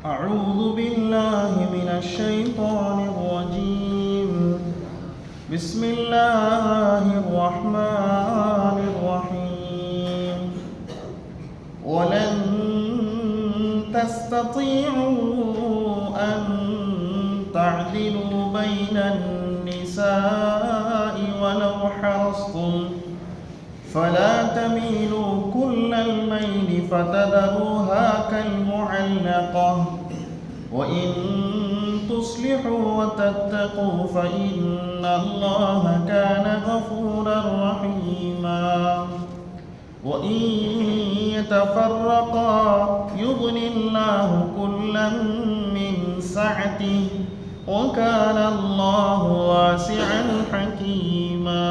أعوذ بالله من الشيطان الرجيم. بسم الله الرحمن الرحيم. ولن تستطيعوا أن تعدلوا بين النساء ولو حرصتم فلا تميلوا كل الميل فتذروها كالمعلقة وإن تصلحوا وتتقوا فإن الله كان غفورا رحيما. وإن يتفرقا يغن الله كلا من سعته وكان الله واسعا حكيما.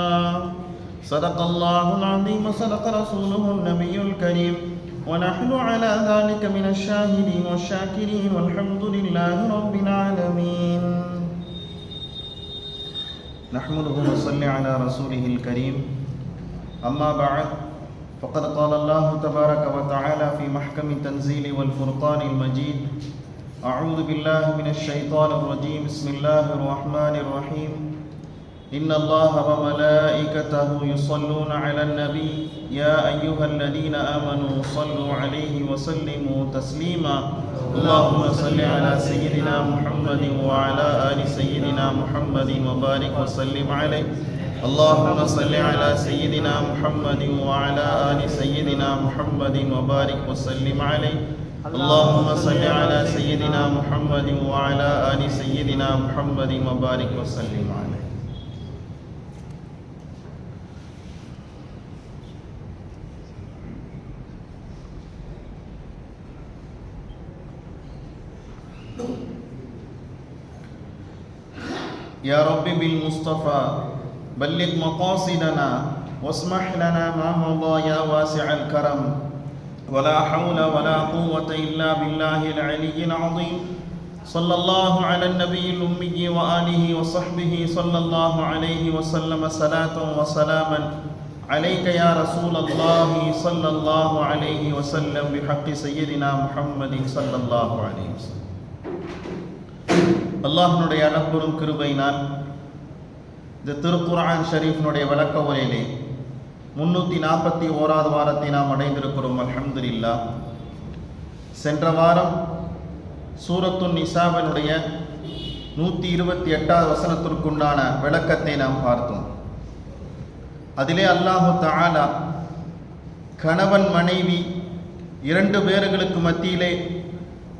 صدق الله العظيم وصدق رسوله النبي الكريم ونحن على ذلك من الشاهدين والشاكرين والحمد لله رب العالمين. نحمده ونصلي على رسوله الكريم. أما بعد فقد قال الله تبارك وتعالى في محكم التنزيل والفرقان المجيد: أعوذ بالله من الشيطان الرجيم. بسم الله الرحمن الرحيم. إن الله وملائكته يصلون على النبي يا أيها الذين آمنوا صلوا عليه وسلموا تسليما. اللهم صل على سيدنا محمد وعلى آل سيدنا محمد وبارك وسلم عليه. اللهم صل على سيدنا محمد وعلى آل سيدنا محمد وبارك وسلم عليه. اللهم صل على سيدنا محمد وعلى آل سيدنا محمد وبارك وسلم عليه. يا رب بالمصطفى بلغ مقاصدنا واسمح لنا ما مضى يا واسع الكرم. ولا حول ولا قوة إلا بالله العلي العظيم. صلى الله على النبي الأمي وآله وصحبه صلى الله عليه وسلم صلاة وسلاما عليك يا رسول الله صلى الله عليه وسلم بحق سيدنا محمد صلى الله عليه وسلم. அல்லாஹ்னுடைய அளப்பெரும் கிருபையினால் இந்த திருக்குர்ஆன் ஷரீஃபினுடைய விளக்க உரையிலே 341வது வாரத்தை நாம் அடைந்திருக்கிறோம். அல்ஹம்துலில்லாஹ். சென்ற வாரம் சூரத்துன் நிசாவினுடைய 128வது வசனத்திற்குண்டான விளக்கத்தை நாம் பார்த்தோம். அதிலே அல்லாஹு தஆலா கணவன் மனைவி 2 பேர்களுக்கு மத்தியிலே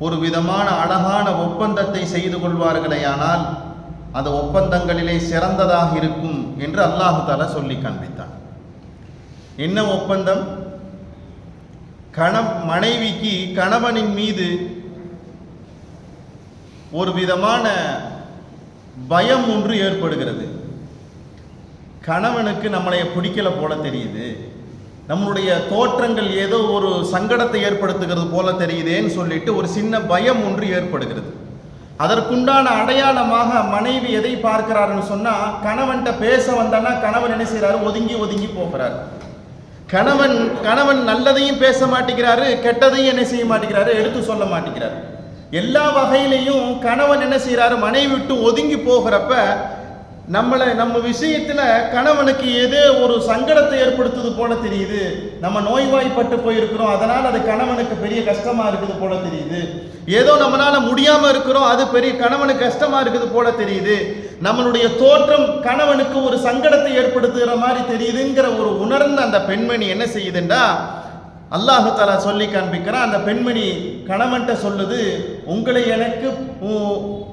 ஒரு விதமான அழகான ஒப்பந்தத்தை செய்து கொள்வார்களேயானால் அந்த ஒப்பந்தங்களிலே சிறந்ததாக இருக்கும் என்று அல்லாஹு தஆலா சொல்லி காண்பித்தார். என்ன ஒப்பந்தம்? மனைவிக்கு கணவனின் மீது ஒரு விதமான பயம் ஒன்று ஏற்படுகிறது. கணவனுக்கு நம்மளைய பிடிக்கல போல தெரியுது, நம்மளுடைய தோற்றங்கள் ஏதோ ஒரு சங்கடத்தை ஏற்படுத்துகிறது போல தெரியுதேன்னு சொல்லிட்டு ஒரு சின்ன பயம் ஒன்று ஏற்படுகிறது. அதற்குண்டான அடையாளமாக மனைவி எதை பார்க்கிறாருன்னு சொன்னா, கணவன்கிட்ட பேச வந்தானா கணவன் என்ன செய்யறாரு? ஒதுங்கி ஒதுங்கி போகிறார். கணவன் நல்லதையும் பேச மாட்டேங்கிறாரு, கெட்டதையும் என்ன செய்ய மாட்டேங்கிறாரு? எடுத்து சொல்ல மாட்டேங்கிறாரு. எல்லா வகையிலையும் கணவன் என்ன செய்யறாரு? மனைவி விட்டு ஒதுங்கி போகிறப்ப நம்ம விஷயத்துல கணவனுக்கு ஏதோ ஒரு சங்கடத்தை ஏற்படுத்துது போல தெரியுது. நம்ம நோய்வாய்ப்பட்டு போயிருக்கிறோம், அதனால அது கணவனுக்கு பெரிய கஷ்டமா இருக்குது போல தெரியுது. ஏதோ நம்மளால முடியாம இருக்கிறோம், அது பெரிய கணவனுக்கு கஷ்டமா இருக்குது போல தெரியுது. நம்மளுடைய தோற்றம் கணவனுக்கு ஒரு சங்கடத்தை ஏற்படுத்துகிற மாதிரி தெரியுதுங்கிற ஒரு உணர்ந்த அந்த பெண்மணி என்ன செய்யுதுண்டா, அல்லாஹு தஆலா சொல்லி காண்பிக்கிறான். அந்த பெண்மணி கணவன்கிட்ட சொல்லுது, உங்களை எனக்கு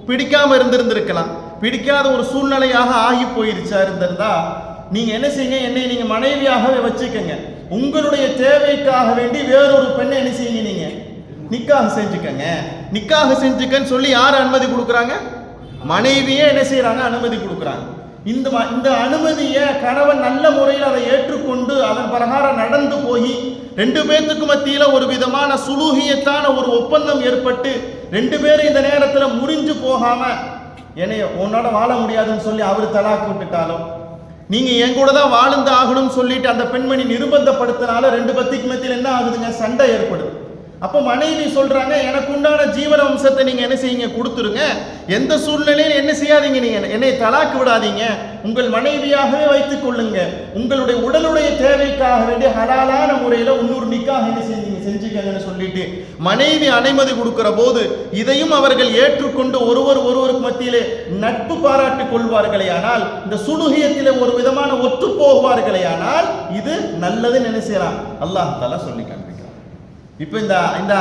பிடிக்காம இருந்திருக்கலாம், பிடிக்காத ஒரு சூழ்நிலையாக ஆகி போயிருச்சா இருந்திருந்தா நீங்க என்ன செய்யுங்க, என்னை நீங்க மனைவியாகவே வச்சுக்கங்க. உங்களுடைய தேவைக்காக வேண்டி வேறொரு பெண்ணை என்ன செய்யுங்க, நீங்க நிக்காஹ் செஞ்சுக்கங்க. நிக்காஹ் செஞ்சுக்கன்னு சொல்லி யார் அனுமதி கொடுக்குறாங்க? மனைவியே என்ன செய்யறாங்க? அனுமதி கொடுக்குறாங்க. இந்த அனுமதியை கணவன் நல்ல முறையில் அதை ஏற்றுக்கொண்டு அதன் பிரகாரம் நடந்து போய் 2 பேத்துக்கு மத்தியில ஒரு விதமான சுலூகியத்தான ஒரு ஒப்பந்தம் ஏற்பட்டு 2 பேரும் இந்த நேரத்தில் முறிஞ்சு போகாம என்னைய உன்னோட வாழ முடியாதுன்னு சொல்லி அவர் தலாக்கு விட்டுட்டாலும், நீங்க என் கூட தான் வாழ்ந்து ஆகணும்னு சொல்லிட்டு அந்த பெண்மணி நிர்பந்தப்படுத்தினால 2 பத்திக்கு மத்தியில் என்ன ஆகுதுங்க? சண்டை ஏற்படுது. அப்போ மனைவி சொல்றாங்க, எனக்கு உண்டான ஜீவன வம்சத்தை நீங்க என்ன செய்யுங்க, கொடுத்துருங்க. எந்த சூழ்நிலையில் என்ன செய்யாதீங்க, நீங்க என்னை தலாக்கு விடாதீங்க, உங்கள் மனைவியாகவே வைத்துக் கொள்ளுங்க. உங்களுடைய உடலுடைய தேவைக்காக வேண்டிய ஹலாலான முறையில் இன்னொரு நிக்காக என்ன செஞ்சுக்கங்கன்னு சொல்லிட்டு மனைவி அனுமதி கொடுக்கிற போது இதையும் அவர்கள் ஏற்றுக்கொண்டு ஒருவருக்கு மத்தியிலே நட்பு பாராட்டிக் கொள்வார்களே ஆனால், இந்த சுலுகியத்திலே ஒரு விதமான ஒத்து போவார்களே ஆனால், இது நல்லதுன்னு என்ன செய்யலாம் அல்லாஹ் தஆலா சொல்லி காண்பிக்கிறார். இப்போ இந்த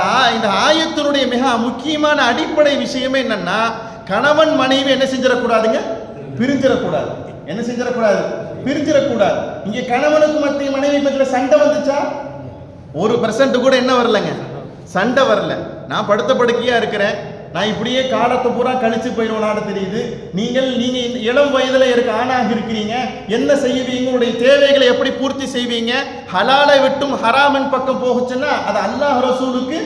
ஆயத்தினுடைய மிக முக்கியமான அடிப்படை விஷயமே என்னன்னா, கணவன் மனைவி என்ன செஞ்சிடக்கூடாதுங்க, பிரிஞ்சிடக்கூடாது. என்ன செஞ்சிடக்கூடாது, பிரிஞ்சிடக்கூடாது. இங்க கணவனுக்கு மத்திய மனைவி மத்தியில் சண்டை வந்துச்சா? 1% கூட என்ன வரலங்க, சண்டை வரல. நான் படுத்த படுக்கையா இருக்கிறேன், நான் இப்படியே காலத்தை பூரா கழிச்சு போயிடுவோம் தெரியுது. நீங்க இளம் வயதுல இருக்க ஆணாக இருக்கிறீங்க, என்ன செய்வீங்க, உங்களுடைய தேவைகளை எப்படி பூர்த்தி செய்வீங்க? ஹலாலை விட்டும் ஹராமின் பக்கம் போகுச்சுன்னா அது அல்லாஹ் ரசூலுக்கு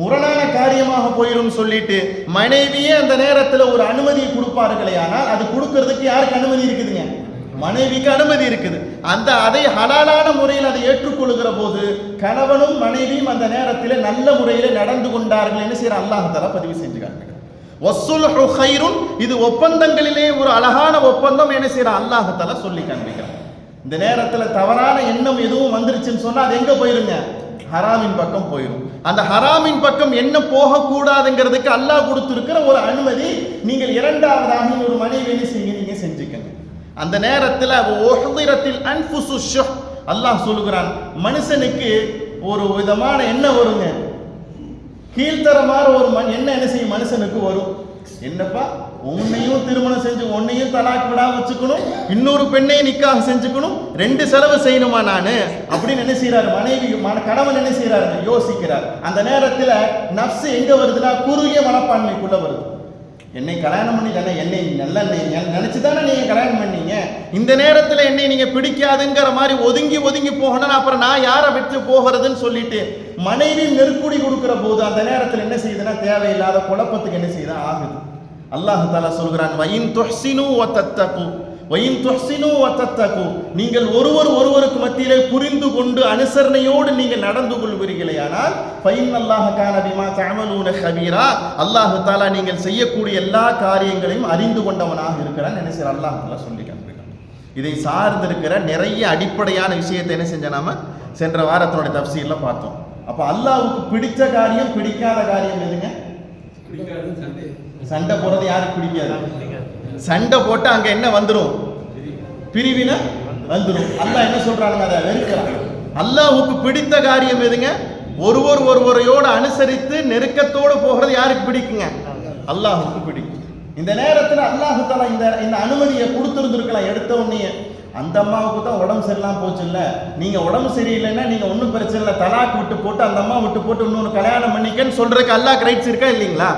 முரணான காரியமாக போயிடும் சொல்லிட்டு மனைவியே அந்த நேரத்தில் ஒரு அனுமதியை கொடுப்பார்களே ஆனால், அது கொடுக்கறதுக்கு யாருக்கு அனுமதி இருக்குதுங்க, மனைவிக்கு அனுமதி இருக்குது. அதை ஹலாலான முறையில் அதை ஏற்றுக்கொள்கிற போது கணவனும் மனைவியும் அந்த நேரத்தில் நல்ல முறையில் நடந்து கொண்டார்கள். என்ன செய்யற அல்லாஹ் தஆலா பதிவு செஞ்சு காட்டுகிறார். வஸ்ஸுல்ஹு கைருன், இது ஒப்பந்தங்களிலே ஒரு அழகான ஒப்பந்தம். என்ன செய்யற அல்லாஹ் தஆலா சொல்லி காண்பிக்கிறார். இந்த நேரத்தில் தவறான எண்ணம் எதுவும் வந்துருச்சுன்னு சொன்னா அது எங்க போயிருங்க, ஹராமின் பக்கம் போயிடும். அந்த ஹராமின் பக்கம் என்ன போகக்கூடாதுங்கிறதுக்கு அல்லாஹ் கொடுத்திருக்கிற ஒரு அனுமதி. நீங்கள் இரண்டாவதாக ஒரு மனைவி என்ன செய்யுங்க, நீங்க செஞ்சுக்கங்க. அந்த நேரத்தில் அல்லாஹ் சொல்லுகிறான், மனுஷனுக்கு ஒரு விதமான என்ன வருங்க, கீழ்த்தரமான ஒரு என்ன செய்யும் மனுஷனுக்கு வரும். என்னப்பா, உன்னையும் திருமணம் செஞ்சு உன்னையும் தலாக் விடாம வச்சுக்கணும், இன்னொரு பெண்ணையும் நிக்காக செஞ்சுக்கணும், 2 செலவு செய்யணுமா நானு அப்படின்னு என்ன செய்யறாரு மனைவி, கணவன் என்ன செய்யறாரு யோசிக்கிறார். அந்த நேரத்தில் நப்சு எங்க வருதுன்னா குறுகிய மனப்பான்மைக்குள்ள வருது. என்னை கல்யாணம் பண்ணி தானே, என்னை நல்ல நினைச்சு தானே நீங்க கல்யாணம் பண்ணீங்க, இந்த நேரத்தில் என்னை நீங்க பிடிக்காதுங்கிற மாதிரி ஒதுங்கி போகணும், அப்புறம் நான் யாரை விட்டு போகிறதுன்னு சொல்லிட்டு மனைவி நெருக்குடி கொடுக்கிற போது அந்த நேரத்தில் என்ன செய்யுதுன்னா தேவையில்லாத குழப்பத்துக்கு என்ன செய்யுதா ஆகுது. அல்லாஹ் தஆலா சொல்கிறான், வயின் துஹ்சினு வ தத்தகு, நீங்கள் ஒருவருக்கு மத்தியிலே புரிந்து கொண்டு அனுசரணையோடு நீங்கள் நடந்து கொள்வீர்களே ஆனால், ஃபைன்னல்லாஹ கான பிமா தஅமலூன கபீரா, அல்லாஹ் தஆலா நீங்கள் செய்யக்கூடிய எல்லா காரியங்களையும் அறிந்து கொண்டவனாக இருக்கிறான். என்ன செய்ய அல்லாஹ் தஆலா சொல்லி காண்பிக்கிறான். இதை சார்ந்திருக்கிற நிறைய அடிப்படையான விஷயத்தை என்ன செஞ்ச நாம சென்ற வாரத்தினுடைய தஃப்சீர்ல பார்த்தோம். அப்ப அல்லாஹ்வுக்கு பிடிச்ச காரியம் பிடிக்காத காரியம் எதுங்க? சண்டை போறது யாருக்கு பிடிக்காது? சண்டை போட்டு அங்க என்ன வந்துடும், பிரிவினை வந்துடும். அல்லாஹ் என்ன சொல்றாங்க, அதை வெறுக்கிறான். அல்லாஹ்வுக்கு பிடித்த காரியம் எதுங்க? ஒருவரையோடு அனுசரித்து நெருக்கத்தோடு போகிறது யாருக்கு பிடிக்குங்க? அல்லாஹ்வுக்கு பிடிக்கும். இந்த நேரத்தில் அல்லாஹ் தஆலா இந்த அனுமதியை கொடுத்துருந்துருக்கலாம். எடுத்த உடனே அந்த அம்மாவுக்கு தான் உடம்பு சரியில்லாம போச்சு இல்ல, நீங்க உடம்பு சரியில்லைன்னா நீங்க ஒன்றும் பிரச்சனை இல்லை, தலாக் விட்டு போட்டு அந்த அம்மா விட்டு போட்டு இன்னொன்று கல்யாணம் பண்ணிக்கன்னு சொல்றதுக்கு அல்லாஹ் ரைட்ஸ் இருக்கா இல்லைங்களா?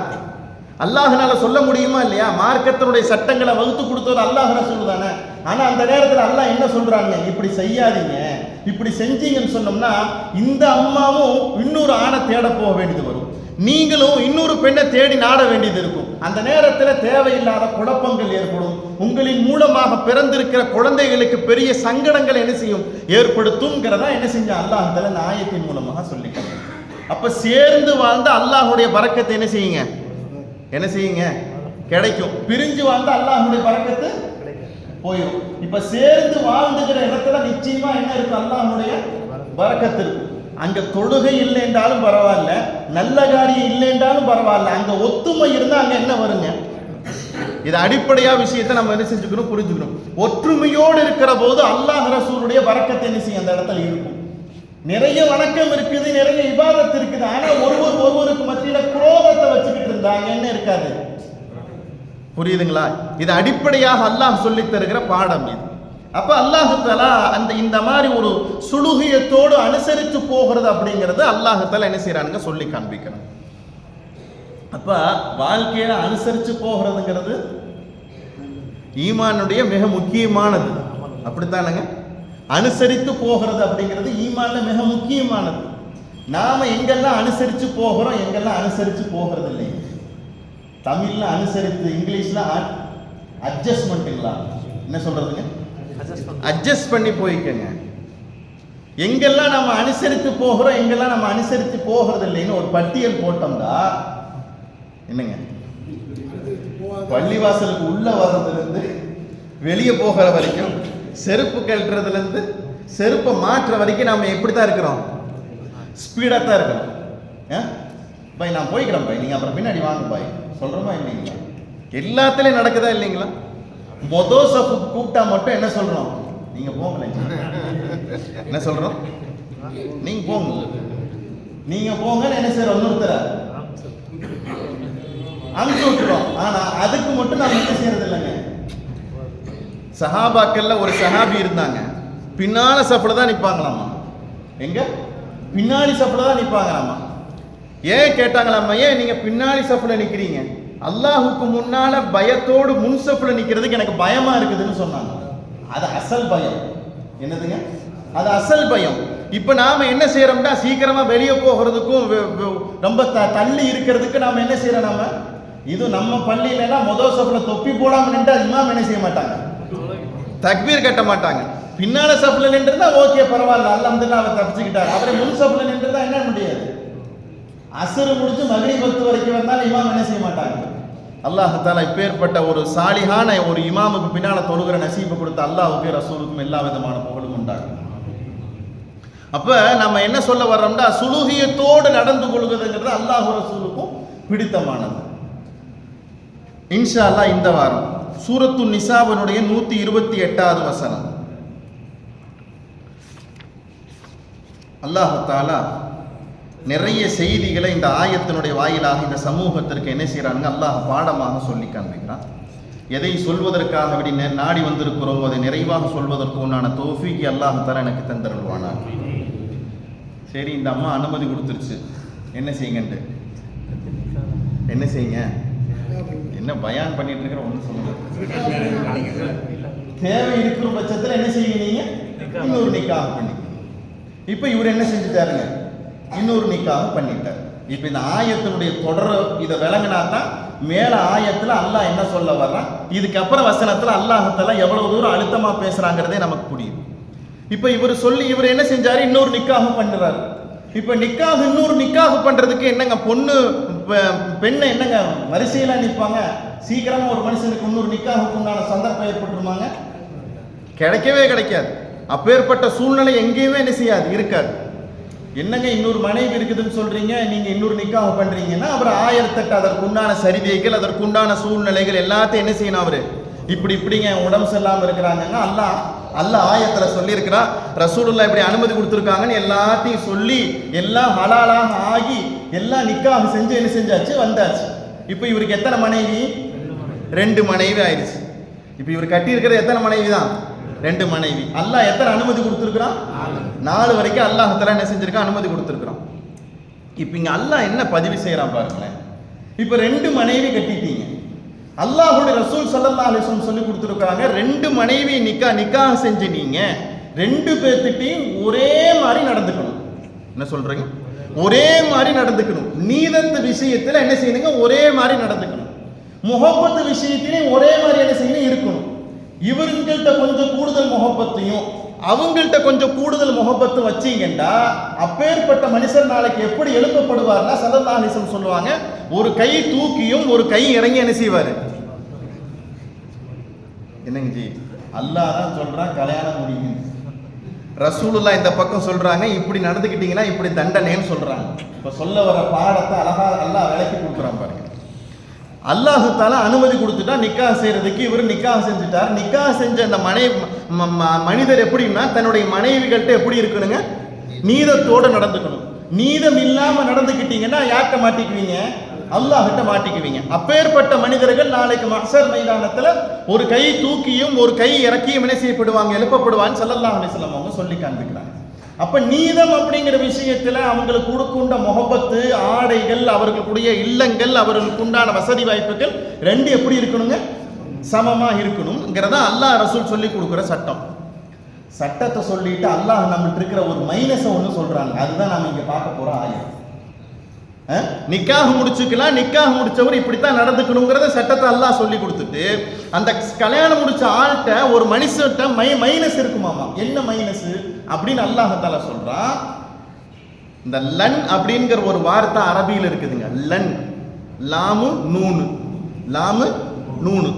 அல்லாஹ்னால சொல்ல முடியுமா இல்லையா? மார்க்கத்தினுடைய சட்டங்களை வகுத்து கொடுத்தது அல்லாஹ் ரசூல் தானே. ஆனா அந்த நேரத்தில் அல்லாஹ் என்ன சொல்றாங்க, இப்படி செய்யாதீங்க, இப்படி செஞ்சீங்கன்னு சொன்னோம்னா இந்த அம்மாவும் இன்னொரு ஆணை தேட போக வேண்டியது வரும், நீங்களும் இன்னொரு பெண்ணை தேடி நாட வேண்டியது இருக்கும். அந்த நேரத்தில் தேவையில்லாத குழப்பங்கள் ஏற்படும். உங்களின் மூலமாக பிறந்திருக்கிற குழந்தைகளுக்கு பெரிய சங்கடங்கள் என்ன செய்யும், ஏற்படுத்தும்ங்கிறதா என்ன செஞ்ச அல்லாஹ் தஆலா இந்த ஆயத்தின் மூலமாக சொல்லிட்டாங்க. அப்ப சேர்ந்து வாழ்ந்த அல்லாஹ்வுடைய பரக்கத்தை என்ன செய்யுங்க கிடைக்கும். பிரிஞ்சு வாழ்ந்த அல்லாஹ்வுடைய பரக்கத்து போயிடும். இப்ப சேர்ந்து வாழ்ந்துகிற இடத்துல நிச்சயமா என்ன இருக்கு, அல்லாஹ்வுடைய பரக்கத்து இருக்கும். அங்க தொழுகை இல்லை என்றாலும் பரவாயில்ல, நல்ல காரியம் இல்லை என்றாலும் பரவாயில்ல, அங்க ஒத்துமை இருந்தா அங்க என்ன வருங்க. இது அடிப்படையா விஷயத்தை நம்ம என்ன செஞ்சுக்கணும், புரிஞ்சுக்கணும். ஒற்றுமையோடு இருக்கிற போது அல்லாஹ் ரசூலுடைய பரக்கத்தை என்ன செய்யும் அந்த இடத்துல இருக்கும். நிறைய வணக்கம் இருக்குது, நிறைய இபாதத் இருக்குது, ஆனா ஒருவருக்கு மத்தியில குரோதத்தை வச்சுக்கிட்டு இருந்தாங்க என்ன இருக்காது. புரியுதுங்களா? இது அடிப்படையாக அல்லாஹ் சொல்லி தருகிற பாடம் இது. அப்ப அல்லாஹ் தஆலா இந்த மாதிரி ஒரு சுலுகியத்தோடு அனுசரித்து போகிறது அப்படிங்கிறது அல்லாஹ் தஆலா என்ன செய்யறானுங்க சொல்லி காண்பிக்கிறான். அப்ப வாழ்க்கையில அனுசரித்து போகிறதுங்கிறது ஈமானுடைய மிக முக்கியமானது. அப்படித்தானுங்க, அனுசரித்து போகிறது அப்படிங்கிறது ஈமான்ல மிக முக்கியமானது. நாம எங்கெல்லாம் அனுசரித்து போகிறோம், எங்கெல்லாம் அனுசரித்து போகிறது இல்லை. தமிழ்ல அனுசரித்து, இங்கிலீஷ்ல அட்ஜஸ்ட்மெண்ட்டுங்களா என்ன சொல்றதுங்க, அட்ஜஸ்ட் பண்ணி போய்க்கங்க. எங்கெல்லாம் நம்ம அனுசரித்து போகிறோம், எங்கெல்லாம் நம்ம அனுசரித்து போகிறது இல்லைன்னு ஒரு பட்டியல் போட்டோம்னா என்னங்க, பள்ளிவாசலுக்கு உள்ள வர்றதுலேருந்து வெளியே போகிற வரைக்கும், செருப்பு கழட்டுறதுலேருந்து செருப்பை மாற்ற வரைக்கும் நம்ம எப்படி தான் இருக்கிறோம்? ஸ்பீடாக தான் இருக்கிறோம். பாய் நான் போய்க்கிறேன் பாய், நீங்கள் அப்புறம் பின்னாடி வாங்க பாய் சொல்கிறோமா இல்லைங்களா? எல்லாத்துலேயும் நடக்குதா இல்லைங்களா? மொதல் சப்பு கூப்பிட்டா மட்டும் என்ன சொல்கிறோம்? நீங்கள் போங்களேன். என்ன சொல்கிறோம்? நீங்கள் போங்க, நீங்கள் போங்கன்னு என்ன செய்யறோம்? இன்னொருத்தர அனுப்பிச்சு விட்டுறோம். ஆனால் அதுக்கு மட்டும் நம்ம என்ன செய்யறது இல்லைங்க. சஹாபாக்கள்ல ஒரு சஹாபி இருந்தாங்க, பின்னால சஃப்ல தான் நிற்பாங்களாமா. எங்க? பின்னாடி சஃப்ல தான் நிற்பாங்களாமா. ஏன் கேட்டாங்களாமா, ஏன் நீங்க பின்னாடி சஃப்ல நிக்கிறீங்க? அல்லாஹுக்கு முன்னால பயத்தோடு முன் சஃப்ல நிக்கிறதுக்கு எனக்கு பயமா இருக்குதுன்னு சொன்னாங்க. அது அசல் பயம். என்னதுங்க? அது அசல் பயம். இப்ப நாம என்ன செய்யறோம்னா, சீக்கிரமா வெளியே போகிறதுக்கும் ரொம்ப தள்ளி இருக்கிறதுக்கு நாம என்ன செய்யறோம்? நாம இது நம்ம பள்ளியில முதல் சஃப்ல தொப்பி போடாம நின்று இமாம் என்ன செய்ய மாட்டாங்க? தக்பீர் கட்ட மாட்டாங்க. பின்னால சஃப்ல நின்றுதா ஓகே பரவாயில்ல, அல்ஹம்துலில்லாஹ் அவர் தப்பிச்சுக்கிட்டார். அவரை முன் சஃப்ல நின்றுதா என்ன முடியாது. அஸ்ர் முடிச்சு மக்ரிப் 10 வரைக்கும் வந்தாலும் இமாம் என்ன செய்ய மாட்டாங்க. அல்லாஹ் தஆலா இப்பேற்பட்ட ஒரு சாலிஹான ஒரு இமாமுக்கு பின்னால தொழுகிற நசீபை கொடுத்த அல்லாஹ்வுக்கு ரசூலுக்கும் எல்லா விதமான புகழும் உண்டாகும். அப்ப நம்ம என்ன சொல்ல வர்றோம்னா, சுலூஹியத்தோடு நடந்து கொள்வதுங்கிறது அல்லாஹ் ரசூலுக்கும் பிடித்தமானது. இன்ஷா அல்லாஹ் இந்த வாரம் சூரத்து நிசாவினுடைய 128வது வசனம். அல்லாஹ் தஆலா நிறைய செய்திகளை இந்த ஆயத்தினுடைய வாயிலாக இந்த சமூகத்திற்கு என்ன செய்யறாங்க, அல்லாஹ் பாடமாக சொல்லி காண்பிக்கிறான். எதை சொல்வதற்காக அப்படி நாடி வந்திருக்கிறோம் அதை நிறைவாக சொல்வதற்கு உண்டான தௌஃபீக் அல்லாஹ் தஆலா எனக்கு தந்தருள்வானா. சரி, இந்த அம்மா அனுமதி கொடுத்துருச்சு, என்ன செய்யுங்கன்ட்டு. என்ன செய்யுங்க? என்ன பயான் பண்ணிட்டு இருக்கிற ஒன்று சொல்லுங்க. தேவை இருக்கிற பட்சத்தில் என்ன செய்வீங்க? இன்னொரு நிக்காக பண்ணி. இப்ப இவர் என்ன செஞ்சுட்டாருங்க? இன்னொரு நிக்காக பண்ணிட்டார். இப்ப இந்த ஆயத்தினுடைய தொடர் இதை விளங்கினா தான் மேல ஆயத்துல அல்லாஹ் என்ன சொல்ல வர்றான், இதுக்கப்புறம் வசனத்துல அல்லாஹ் தஆலா எவ்வளவு தூரம் அழுத்தமா பேசுறாங்கிறதே நமக்கு புரியும். இப்ப இவர் என்ன செஞ்சாரு? இன்னொரு நிக்காக பண்ணுறாரு. இப்ப நிக்காக இன்னொரு நிக்காக பண்றதுக்கு என்னங்க, பொண்ணு பெண்ணை என்னங்க வரிசையில நிற்பாங்க? சீக்கிரமா ஒரு மனுஷனுக்கு இன்னொரு நிக்காக உண்டான சந்தர்ப்பம் ஏற்பட்டுருமாங்க? கிடைக்கவே கிடைக்காது. அப்பேற்பட்ட சூழ்நிலை எங்கேயுமே என்ன செய்யாது, இருக்காது. என்னங்க இன்னொரு மனைவி இருக்குதுன்னு சொல்றீங்க, நீங்க இன்னொரு நிக்காக பண்றீங்கன்னா அப்புறம் 1008 அதற்குண்டான சரிதைகள், அதற்குண்டான சூழ்நிலைகள் எல்லாத்தையும் என்ன செய்யணும்? அவரு இப்படிங்க உடம்பு சரியில்லாம இருக்கிறாங்கன்னா அல்லாஹ் ஆயத்துல சொல்லி இருக்கிறான், ரசூலுல்லாஹ் இப்படி அனுமதி கொடுத்துருக்காங்கன்னு எல்லாத்தையும் சொல்லி எல்லாம் ஹலாலாக ஆகி எல்லாம் நிக்காக செஞ்சு என்ன செஞ்சாச்சு, வந்தாச்சு. இப்ப இவருக்கு எத்தனை மனைவி? 2 மனைவி ஆயிடுச்சு. இப்ப இவர் கட்டி இருக்கிறது எத்தனை மனைவி தான்? 2 மனைவி. அல்லாஹ் எத்தனை அனுமதி கொடுத்துருக்கிறான்? 4 வரைக்கும் அல்லாஹ் தஆலா என்ன செஞ்சிருக்கான்? அனுமதி கொடுத்துருக்கிறான். இப்ப இங்க அல்லாஹ் என்ன பதிவு செய்யறான் பாருங்களேன். இப்ப 2 மனைவி கட்டிட்டீங்க. அல்லாஹ்வுடைய ரசூல் ஸல்லல்லாஹு அலைஹி வஸல்லம் சொல்லி கொடுத்துருக்காங்க, 2 மனைவி நிக்காஹ் செஞ்சு நீங்க 2 பேர்த்திட்டையும் ஒரே மாதிரி நடந்துக்கணும். என்ன சொல்றீங்க? ஒரே மாதிரி நடந்துக்கணும். நீதத்து விஷயத்துல என்ன செய்யணுங்க? ஒரே மாதிரி நடந்துக்கணும். முஹப்பத்து விஷயத்திலையும் ஒரே மாதிரி என்ன செய்யணும்? இருக்கணும். இவங்கள்ட்ட கொஞ்சம் கூடுதல் முஹப்பத்தையும் அவங்கள்ட்ட கொஞ்சம் கூடுதல் முஹப்பத்து வச்சீங்கன்னா அப்பேற்பட்ட மனுஷர் நாளைக்கு எப்படி எழுப்பப்படுவார்னா, ஸல்லல்லாஹு அலைஹி வஸல்லம் சொல்லுவாங்க, ஒரு கை தூக்கியும் ஒரு கை இறங்கி என்ன செய்வாரு? என்னங்க ஜி, அல்லாஹ் தான் சொல்றான் கல்யாணம் முடியும். ரசூலுல்லாஹ் இந்த பக்கம் சொல்றாங்க இப்படி நடந்துக்கிட்டீங்கன்னா இப்படி தண்டனைன்னு சொல்றாங்க. இப்ப சொல்ல வர பாடத்தை அழகா அல்லாஹ் விளக்கி கொடுக்குறான் பாருங்க. அல்லாஹ் தஆலா அனுமதி கொடுத்துட்டா நிக்காஹ் செய்யறதுக்கு, இவர் நிக்காஹ் செஞ்சுட்டார். நிக்காஹ் செஞ்ச அந்த மனிதர் எப்படின்னா தன்னுடைய மனைவிகள்கிட்ட எப்படி இருக்கணுங்க? நீதத்தோடு நடந்துக்கணும். நீதம் இல்லாம நடந்துக்கிட்டீங்கன்னா யார்கிட்ட மாட்டிக்குவீங்க? அல்லாஹ்கிட்ட மாட்டிக்குவீங்க. அப்பேற்பட்ட மனிதர்கள் நாளைக்கு மஹ்ஷர் மைதானத்துல ஒரு கை தூக்கியும் ஒரு கை இறக்கியும் என்ன செய்யப்படுவாங்க? எழுப்பப்படுவான்னு ஸல்லல்லாஹு அலைஹி வஸல்லம் அவங்க சொல்லி காண்பிக்கிறாங்க. அப்ப நீதம் அப்படிங்கிற விஷயத்துல அவங்களுக்கு கொடுக்குண்ட முஹப்பத்து, ஆடைகள், அவர்களுடைய இல்லங்கள், அவர்களுக்கு உண்டான வசதி வாய்ப்புகள் 2 எப்படி இருக்கணுங்க? சமமா இருக்கணும்ங்கிறத அல்லாஹ் ரசூல் சொல்லி கொடுக்குற சட்டம். சட்டத்தை சொல்லிட்டு அல்லாஹ் நம்மகிட்ட இருக்கிற ஒரு மைனஸை ஒன்று சொல்றாங்க. அதுதான் நாம இங்க பார்க்க போற ஆயம். நிக்காஹ் முடிச்சுக்கலாம், நிக்காஹ் முடிச்சவர் இப்படித்தான் நடந்துக்கணுங்கிறத சட்டத்தை அல்லாஹ் சொல்லி கொடுத்துட்டு அந்த கல்யாணம் முடிச்ச ஆள்கிட்ட ஒரு மனுஷன்ட்ட மைனஸ் இருக்குமாமா. என்ன மைனஸ்? அப்படின்னு அல்லாஹ் தஆலா சொல்றான். இந்த லன் அப்படிங்கிற ஒரு வார்த்தை அரபியில் இருக்குதுங்க. லன், லாமு நூனு, லாமு நூனு.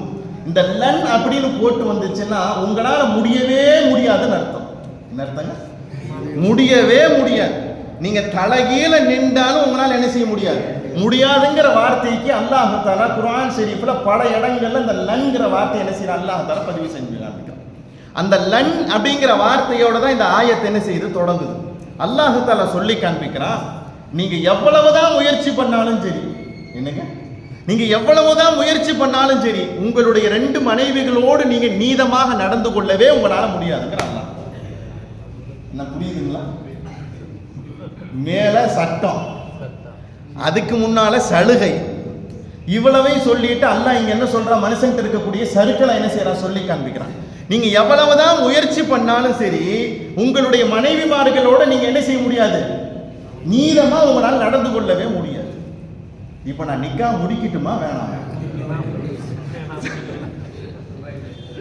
இந்த லன் அப்படின்னு போட்டு வந்துச்சுன்னா உங்களால முடியவே முடியாதுன்னு அர்த்தம். என்ன அர்த்தங்க? முடியவே முடியாது. நீங்க தலைகீழ நின்றாலும் உங்களால என்ன செய்ய முடியாது. முடியாதுங்கிற வார்த்தைக்கு அல்லாஹ் தஆலா குர்ஆன் ஷரீஃப்ல பல இடங்கள்ல இந்த லன்ங்கிற வார்த்தை என்ன செய்யற அல்லாஹ் தஆலா பதிவு செஞ்சு காமிக்கிறான். அந்த லன் அப்படிங்கிற வார்த்தையோட தான் இந்த ஆயத்தை என்ன செய்யுது, தொடங்குது. அல்லாஹ் தஆலா சொல்லி காண்பிக்கிறான், நீங்க எவ்வளவுதான் முயற்சி பண்ணாலும் சரி, என்னங்க, நீங்க எவ்வளவுதான் முயற்சி பண்ணாலும் சரி, உங்களுடைய 2 மனைவிகளோடு நீங்க நீதமாக நடந்து கொள்ளவே உங்களால முடியாதுங்கிற அல்லாஹ். என்ன புரியுதுங்களா? மேல சட்டம், அதுக்கு முன்னால சலுகை, இவ்வளவையும் சொல்லிட்டு அல்லாஹ் இங்க என்ன சொல்ற, மனுஷன் இருக்கக்கூடிய சருக்களை என்ன செய்யறான் சொல்லி காண்பிக்கிறான். நீங்க எவ்வளவுதான் முயற்சி பண்ணாலும் சரி, உங்களுடைய மனைவிமார்களோட நீங்க என்ன செய்ய முடியாது, நீதமா உங்களால் நடந்து கொள்ளவே முடியாது. இப்ப நான் நிக்கா முடிக்கட்டுமா வேணாம்?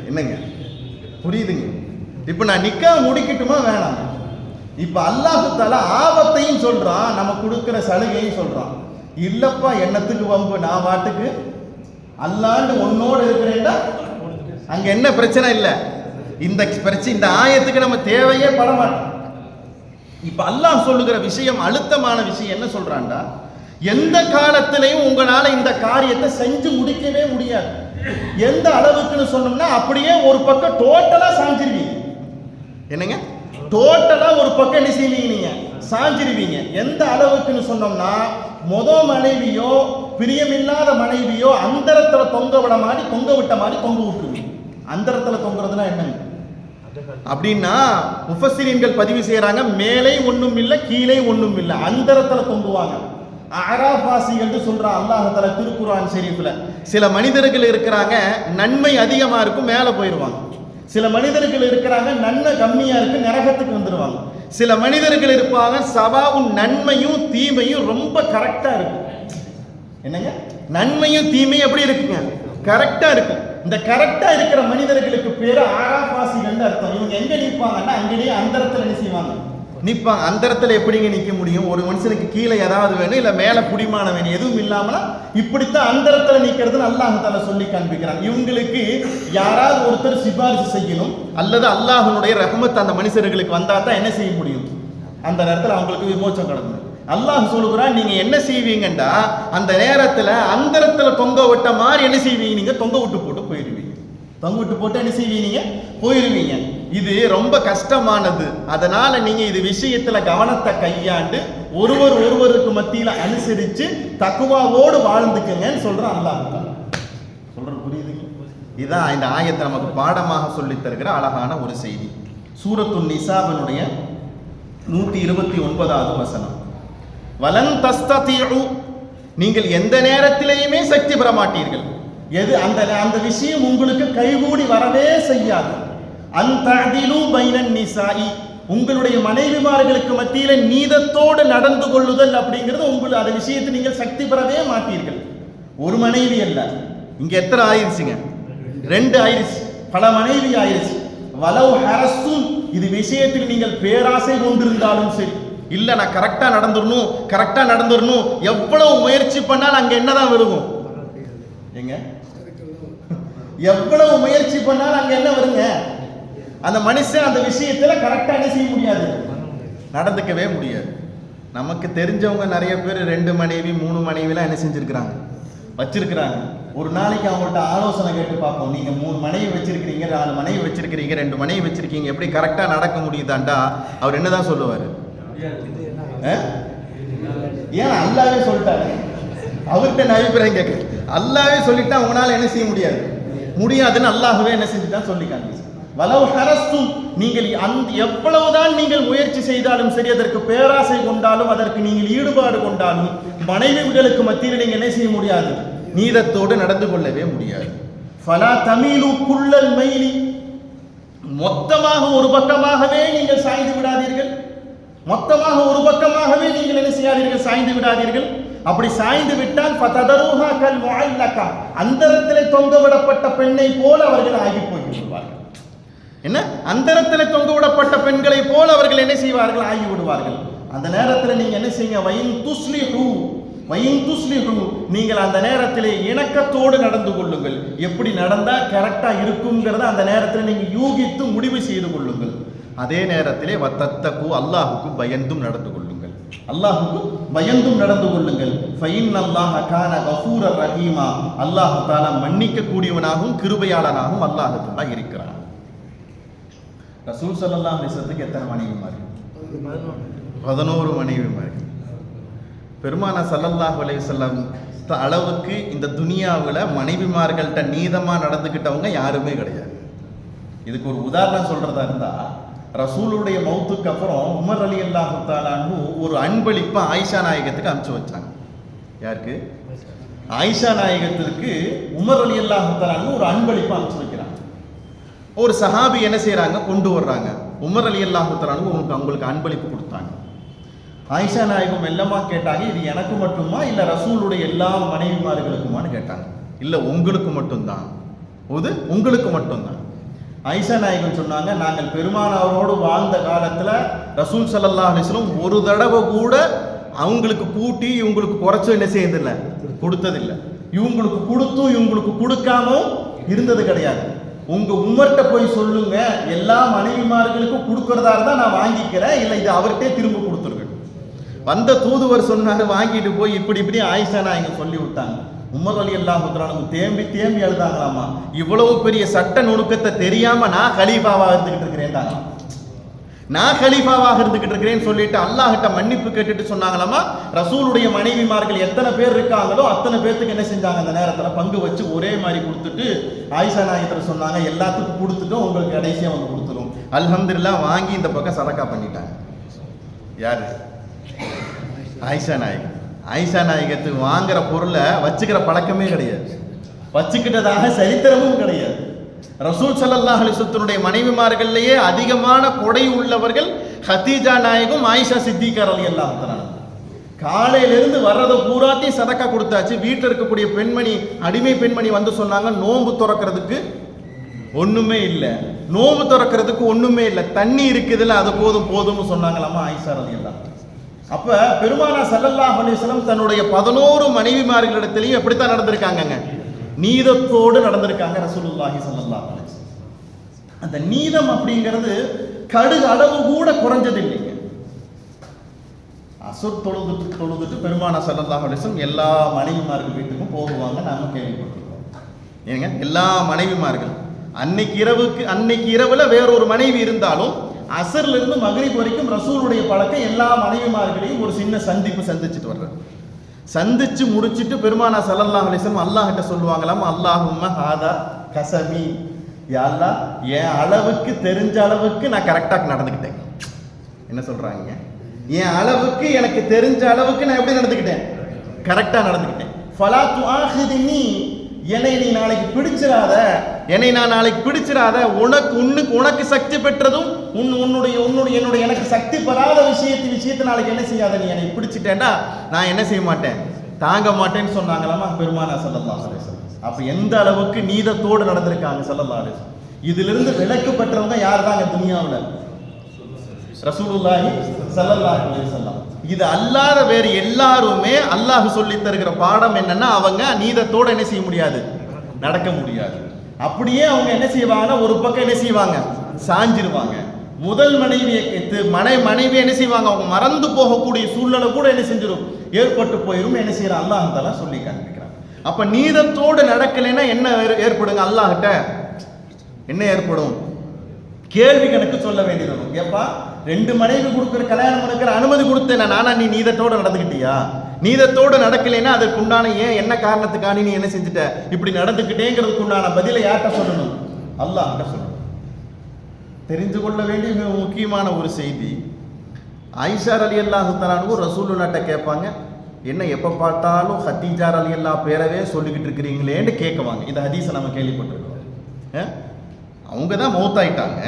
என்னங்க புரியுதுங்க? இப்ப நான் நிக்கா முடிக்கட்டுமா வேணாம்? இப்ப அல்லாஹ் தஆலா ஆபத்தையும் சொல்றான், நம்ம கொடுக்கிற சலுகையும் சொல்றான். இல்லப்பா என்னத்துக்கு வம்பு, நான் வாட்டுக்கு அல்லாண்டு உன்னோடு இருக்கிறேன்டா, அங்க என்ன பிரச்சனை இல்ல. இந்த பிரச்சனை, இந்த ஆயத்துக்கு நம்ம தேவையே பட மாட்டோம். இப்ப அல்லாஹ் சொல்லுகிற விஷயம், அழுத்தமான விஷயம் என்ன சொல்றான்டா, எந்த காலத்திலையும் உங்களால இந்த காரியத்தை செஞ்சு முடிக்கவே முடியாது. எந்த அளவுக்குன்னு சொன்னோம்னா அப்படியே ஒரு பக்கம் டோட்டலா சாஞ்சிருவீங்க. என்னங்க, டோட்டலா ஒரு பக்கம் என்ன செய்வீங்க, நீங்க சாஞ்சிருவீங்க. எந்த அளவுக்குன்னு சொன்னோம்னா, மனைவியோ பிரியமில்லாத மனைவியோ அந்தரத்துல தொங்க விட மாதிரி தொங்க விட்ட மாதிரி தொங்க விட்டுருவீங்க. அந்தரத்துல தொங்குறதுனா என்னங்க அப்படின்னா, முஃபஸ்ஸிரீன்கள் பதிவு செய்யறாங்க, மேலே ஒண்ணும் இல்லை கீழே ஒண்ணும் இல்லை, அந்தரத்துல தொங்குவாங்க. அராஃபாசிகள் சொல்றான் அல்லாஹ் தஆலா திருக்குர்ஆன் ஷரீஃப்ல. சில மனிதர்கள் இருக்கிறாங்க, நன்மை அதிகமா இருக்கும், மேலே போயிடுவாங்க. சில மனிதர்கள் இருக்கிறாங்க, நன்மை கம்மியா இருக்கு, நரகத்துக்கு வந்துடுவாங்க. சில மனிதர்கள் இருப்பாங்க, சவாவும் நன்மையும் தீமையும் ரொம்ப கரெக்டா இருக்கும். என்னங்க, நன்மையும் தீமையும் எப்படி இருக்குங்க, கரெக்டா இருக்கு. இந்த கரெக்டா இருக்கிற மனிதர்களுக்கு பேரு ஆராஃபாசிகள் அர்த்தம். இவங்க எங்க நிற்பாங்கன்னா, அங்கேயே அந்தரத்துல என்ன செய்வாங்க, நிற்பாங்க. அந்தரத்துல எப்படிங்க நிற்க முடியும்? ஒரு மனுஷனுக்கு கீழே ஏதாவது வேணும், இல்ல மேல குடிமான வேணும், எதுவும் இல்லாமல இப்படித்தான் அந்தரத்துல நிற்கிறது அல்லாஹ் தஆலா சொல்லி காண்பிக்கிறான். இவங்களுக்கு யாராவது ஒருத்தர் சிபாரிசு செய்யணும், அல்லது அல்லாஹ்வுடைய ரஹ்மத் அந்த மனுஷர்களுக்கு வந்தா தான் என்ன செய்ய முடியும், அந்த நேரத்தில் அவங்களுக்கு விமோசனம் கிடைக்கும். அல்லாஹ் சொல்லுகிறான், நீங்க என்ன செய்வீங்கண்டா, அந்த நேரத்துல அந்தரத்துல தொங்க விட்ட மாதிரி என்ன செய்வீங்க, நீங்க தொங்க விட்டு போட்டு போயிருவீங்க. தொங்க விட்டு போட்டு என்ன செய்வீங்க, போயிருவீங்க. இது ரொம்ப கஷ்டமானது. அதனால நீங்க இது விஷயத்துல கவனத்தை கையாண்டு ஒருவருக்கு மத்தியில அனுசரிச்சு தக்குவாவோடு வாழ்ந்துக்கங்கன்னு சொல்றான் அல்லாஹ். சொல்ற புரியுதுங்க? இதான் இந்த ஆயத்தை நமக்கு பாடமாக சொல்லி தருகிற அழகான ஒரு செய்தி. சூரத்துன் நிசாவினுடைய 129வது வசனம், வலன் தஸ்ததிஉ, நீங்கள் எந்த நேரத்திலேயுமே சக்தி பெற மாட்டீர்கள். எது அந்த விஷயம் உங்களுக்கு கைகூடி வரவே செய்யாது. அன்தஅதிலு பைனன் நிசாஇ, உங்களுடைய மனைவிமார்களுக்கு மத்தியில நீதத்தோடு நடந்து கொள்ளுதல் அப்படிங்கிறது உங்களுக்கு அந்த விஷயத்தை நீங்கள் சக்தி பெறவே மாட்டீர்கள். ஒரு மனைவி அல்ல, இங்க எத்தனை ஆயிருச்சுங்க, 2 ஆயிருச்சு, பல மனைவி ஆயிருச்சு. வலவ் ஹரஸ்தும், இது விஷயத்தில் நீங்கள் பேராசை கொண்டிருந்தாலும் சரி, இல்ல நான் கரெக்டா நடந்துடணும், எவ்வளவு முயற்சி பண்ணாலும் அங்க என்னதான் வருவோம், எங்க எவ்வளவு முயற்சி பண்ணாலும் அங்க என்ன வருங்க, அந்த மனுஷன் அந்த விஷயத்துல கரெக்டா என்ன செய்ய முடியாது, நடந்துக்கவே முடியாது. நமக்கு தெரிஞ்சவங்க நிறைய பேர் 2 மனைவி 3 மனைவிலாம் என்ன செஞ்சிருக்கிறாங்க, வச்சிருக்கிறாங்க. ஒரு நாளைக்கு அவங்கள்ட்ட ஆலோசனை கேட்டு பார்ப்போம், நீங்க 3 மனைவி வச்சிருக்கிறீங்க, 4 மனைவி வச்சிருக்கிறீங்க, 2 மனைவி வச்சிருக்கீங்க, எப்படி கரெக்டா நடக்க முடியுதாண்டா? அவர் என்னதான் சொல்லுவாரு, ஏன் அல்லாவே சொல்லிட்டாரு, அவர்கிட்ட நான் அபிப்பிராயம் கேட்கிறேன். அல்லாவே சொல்லிட்டா உங்களால என்ன செய்ய முடியாதுன்னு அல்லாஹ்வே என்ன செஞ்சுட்டான் சொல்லி காண்பிச்சு. வலவ் ஹரஸ்தும், நீங்கள் எவ்வளவுதான் நீங்கள் முயற்சி செய்தாலும் சரி, அதற்கு பேராசை கொண்டாலும், அதற்கு நீங்கள் ஈடுபாடு கொண்டாலும், மனைவிகளுக்கு மத்தியில் நீங்கள் என்ன செய்ய முடியாது, நீதத்தோடு நடந்து கொள்ளவே முடியாது. ஃபலா தமீலு குல்லல் மைலி, மொத்தமாக ஒரு பக்கமாகவே நீங்கள் சாய்ந்து விடாதீர்கள். மொத்தமாக ஒரு பக்கமாகவே நீங்கள் என்ன செய்யாதீர்கள், சாய்ந்து விடாதீர்கள். அப்படி சாய்ந்து விட்டால் ஃபததருஹா கல் முஅல்லகா, அந்தரத்திலே தொங்க விடப்பட்ட பெண்ணை போல அவர்கள் ஆகி போய்விடுவார்கள். என்ன அந்தரத்தில் தொங்க விடப்பட்ட பெண்களை போல அவர்கள் என்ன செய்வார்கள், ஆகி விடுவார்கள். அந்த நேரத்தில் நீங்க என்ன செய்யுங்க, வயின் துஸ்லிஹு, நீங்கள் அந்த நேரத்திலே இணக்கத்தோடு நடந்து கொள்ளுங்கள். எப்படி நடந்தா கரெக்டா இருக்குங்கிறத அந்த நேரத்தில் நீங்க யூகித்து முடிவு செய்து கொள்ளுங்கள். அதே நேரத்திலே வத்தத்தகு, அல்லாஹுக்கு பயந்தும் நடந்து கொள்ளுங்கள். அல்லாஹுக்கு பயந்தும் நடந்து கொள்ளுங்கள். ஃபைன்னல்லாஹ கான கஃபூரர் ரஹீமா, அல்லாஹ் தஆலா மன்னிக்க கூடியவனாகவும் கிருபையாளனாகவும் அல்லாஹ் தஆலா இருக்கிறான். ரசூல் ஸல்லல்லாஹு அலைஹி வஸல்லத்துக்கு எத்தனை மனைவிமார்கள்? 11 மனைவிமார்கள். பெருமானா ஸல்லல்லாஹு அலைஹி வஸல்லம் அளவுக்கு இந்த துனியாவில் மனைவிமார்கள்ட்ட நீதமா நடந்துக்கிட்டவங்க யாருமே கிடையாது. இதுக்கு ஒரு உதாரணம் சொல்றதா இருந்தா, ரசூலுடைய மௌத்துக்கு அப்புறம் உமர் ரலியல்லாஹு தஆலா அன்ஹு ஒரு அன்பளிப்பை ஆயிஷா நாயகத்துக்கு அனுப்பிச்சு வச்சாங்க. யாருக்கு? ஆயிஷா நாயகத்திற்கு உமர் ரலியல்லாஹு தஆலா அன்ஹு ஒரு அன்பளிப்பை அனுப்பிச்சு வைக்கிறாங்க. ஒரு சஹாபி என்ன செய்யறாங்க, கொண்டு வர்றாங்க. உமர் ரலியல்லாஹு தஆலா அன்ஹு உங்களுக்கு அன்பளிப்பு கொடுத்தாங்க. ஆயிஷா நாயகம் மெல்லமா கேட்டாங்க, இது எனக்கு மட்டுமா இல்ல ரசூலுடைய எல்லா மனைவிமார்களுக்குமான்னு கேட்டாங்க. இல்ல உங்களுக்கு மட்டும்தான், உங்களுக்கு மட்டும்தான். ஆயிஷா நாயகம் சொன்னாங்க, நாங்கள் பெருமானாரோடு வாழ்ந்த காலத்துல ரசூல் ஸல்லல்லாஹு அலைஹி வஸல்லம் ஒரு தடவை கூட அவங்களுக்கு கூட்டி இவங்களுக்கு குறைச்சு என்ன செய்யறதில்லை, கொடுத்ததில்லை. இவங்களுக்கு கொடுத்தும் இவங்களுக்கு கொடுக்காம இருந்தது கிடையாது. உங்க உமர்கிட்ட போய் சொல்லுங்க, எல்லா மனைவிமார்களுக்கும் கொடுக்கறதா இருந்தா நான் வாங்கிக்கிறேன், இல்லை இது அவர்கிட்டே திரும்ப கொடுத்துருங்க. வந்த தூதுவர் சொன்னாரு, வாங்கிட்டு போய் இப்படி ஆயிஷா நாயகம் சொல்லி விட்டாங்க. உமர் ரலியல்லாஹு தஆலா தேம்பி தேம்பி எழுதாங்களாமா, இவ்வளவு பெரிய சட்ட நுணுக்கத்தை தெரியாம நான் கலீஃபாவாக இருந்துகிட்டு இருக்கிறேன், நான் கலீஃபாவாக இருந்துகிட்டு இருக்கிறேன்னு சொல்லிட்டு அல்லாஹ்கிட்ட மன்னிப்பு கேட்டுட்டு சொன்னாங்களாமா, ரசூலுடைய மனைவிமார்கள் எத்தனை பேர் இருக்காங்களோ அத்தனை பேர்த்துக்கு என்ன செஞ்சாங்க, அந்த நேரத்தில் பங்கு வச்சு ஒரே மாதிரி கொடுத்துட்டு ஆயிஷா நாயகத்தில் சொன்னாங்க, எல்லாத்துக்கும் கொடுத்துட்டு உங்களுக்கு கடைசியா வந்து கொடுத்துரும். அல்ஹம்துலில்லாஹ் வாங்கி இந்த பக்கம் சதக்கா பண்ணிட்டாங்க. யாரு? ஆயிஷா நாயகம். ஆயிஷா நாயகத்துக்கு வாங்குற பொருளை வச்சுக்கிற பழக்கமே கிடையாது, வச்சுக்கிட்டதாக சரித்திரமும் கிடையாது. ரசூல் ஸல்லல்லாஹு அலைஹி வஸல்லம் மனைவிமார்கள்லயே அதிகமான கொடை உள்ளவர்கள் ஹதீஜா நாயகம், ஆயிஷா சித்திகா ரலியல்லாஹு தஆலா. காலையிலிருந்து வர்றதை பூராத்தையும் சதக்கா கொடுத்தாச்சு. வீட்டில் இருக்கக்கூடிய பெண்மணி, அடிமை பெண்மணி வந்து சொன்னாங்க, நோன்பு துறக்கிறதுக்கு ஒண்ணுமே இல்லை, நோன்பு துறக்கிறதுக்கு ஒண்ணுமே இல்லை, தண்ணி இருக்குதுல்ல அது போதும் போதும்னு சொன்னாங்களாமா ஆயிஷா ரலியல்லாஹு. அப்ப பெருமானா ஸல்லல்லாஹு அலைஹி வஸல்லம் தன்னுடைய 11 மனைவிமார்களிடத்திலையும் எப்படித்தான் நடந்திருக்காங்க, நீதத்தோடு நடந்திருக்காங்க ரசூலுல்லாஹி ஸல்லல்லாஹு அலைஹி வஸல்லம். அந்த நீதம் அப்படிங்கிறது கடுகு அளவு கூட குறைஞ்சது இல்லைங்க. அசுர் தொழுதுட்டு பெருமானா ஸல்லல்லாஹு அலைஹி வஸல்லம் எல்லா மனைவிமார்கள் வீட்டுக்கும் போகுவாங்க, நாம கேள்விப்பட்டிருக்கோம். ஏங்க, எல்லா மனைவிமார்கள் அன்னைக்கு இரவுல வேறொரு மனைவி இருந்தாலும் அசர்ல இருந்து மகரிப் வரைக்கும் ரசூலுடைய பழக்கம் எல்லா மனைவிமார்களையும் ஒரு சின்ன சந்திச்சுட்டு வர்றாரு. சந்திச்சு முடிச்சிட்டு பெருமானா ஸல்லல்லாஹு அலைஹி வஸல்லம் அல்லாஹ்கிட்ட சொல்லுவாங்களாம், அல்லாஹும்ம ஹாதா கஸமி, யா அல்லாஹ் என் அளவுக்கு தெரிஞ்ச அளவுக்கு நான் கரெக்டா நடந்துக்கிட்டேன். என்ன சொல்றாங்க, என் அளவுக்கு எனக்கு தெரிஞ்ச அளவுக்கு நான் எப்படி நடந்துக்கிட்டேன், கரெக்டா நடந்துக்கிட்டேன். ஃபலா துஆஹிதுனி, என்னை நீ நாளைக்கு பிடிச்சிராத, என்னை நான் நாளைக்கு பிடிச்சிராத, உனக்கு சக்தி பெற்றதும் என்னுடைய எனக்கு சக்தி பெறாத விஷயத்தை நாளைக்கு என்ன செய்யாத, நீ என்னை பிடிச்சிட்டேன்டா நான் என்ன செய்ய மாட்டேன், தாங்க மாட்டேன்னு சொன்னாங்களாமா பெருமானா ஸல்லல்லாஹு அலைஹி வஸல்லம். அப்ப எந்த அளவுக்கு நீதத்தோடு நடந்திருக்காங்க ஸல்லல்லாஹு அலைஹி வஸல்லம். இதிலிருந்து விலக்கு பெற்றவங்க யார் தாங்க துனியாவுல? ரசூலுல்லாஹி ஸல்லல்லாஹு அலைஹி வஸல்லம். இது அல்லாத வேறு எல்லாருமே அல்லாஹ் சொல்லி தருகிற பாடம் என்னன்னா, அவங்க நீதத்தோட என்ன செய்ய முடியாது, நடக்க முடியாது. அப்படியே அவங்க என்ன செய்வாங்கன்னா, ஒரு பக்கம் என்ன செய்வாங்க, சாஞ்சிருவாங்க. முதல் மனைவியை என்ன செய்வாங்க, அவங்க மறந்து போகக்கூடிய சூழ்நிலை கூட என்ன செஞ்சிடும், ஏற்பட்டு போயிரும். என்ன செய்யற அல்லாஹ் தஆலா சொல்லி காண்பிக்கிறாங்க. அப்ப நீதத்தோடு நடக்கலைன்னா என்ன ஏற்படுங்க, அல்லாஹ்கிட்ட என்ன ஏற்படும், கேள்வி கணக்கு சொல்ல வேண்டியது வரும். ஏப்பா 2 மனைவி கொடுக்குற, கல்யாணம் பண்ணுக்கிற அனுமதி கொடுத்தேன் நானா, நீ நீதத்தோடு நடந்துக்கிட்டியா? நீதத்தோடு நடக்கலைன்னா அதற்கு உண்டான என்ன காரணத்துக்கான நீ என்ன செஞ்சுட்ட, இப்படி நடந்துக்கிட்டேங்கிறதுக்கு உண்டான பதிலை யார்கிட்ட சொல்லணும், அல்லாஹ்கிட்ட சொல்லணும். தெரிந்து கொள்ள வேண்டிய மிக முக்கியமான ஒரு செய்தி, ஆயிஷா ரலியல்லாஹு தஆலா ரசூலுல்லாஹ்ட்ட கேட்பாங்க, என்ன எப்போ பார்த்தாலும் ஹதீஜா ரலியல்லாஹு பேரவே சொல்லிக்கிட்டு இருக்கிறீங்களேன்னு கேட்குவாங்க. இந்த ஹதீஸை நம்ம கேள்விப்பட்டிருக்கோம். அவங்க தான் மௌத்தாயிட்டாங்க,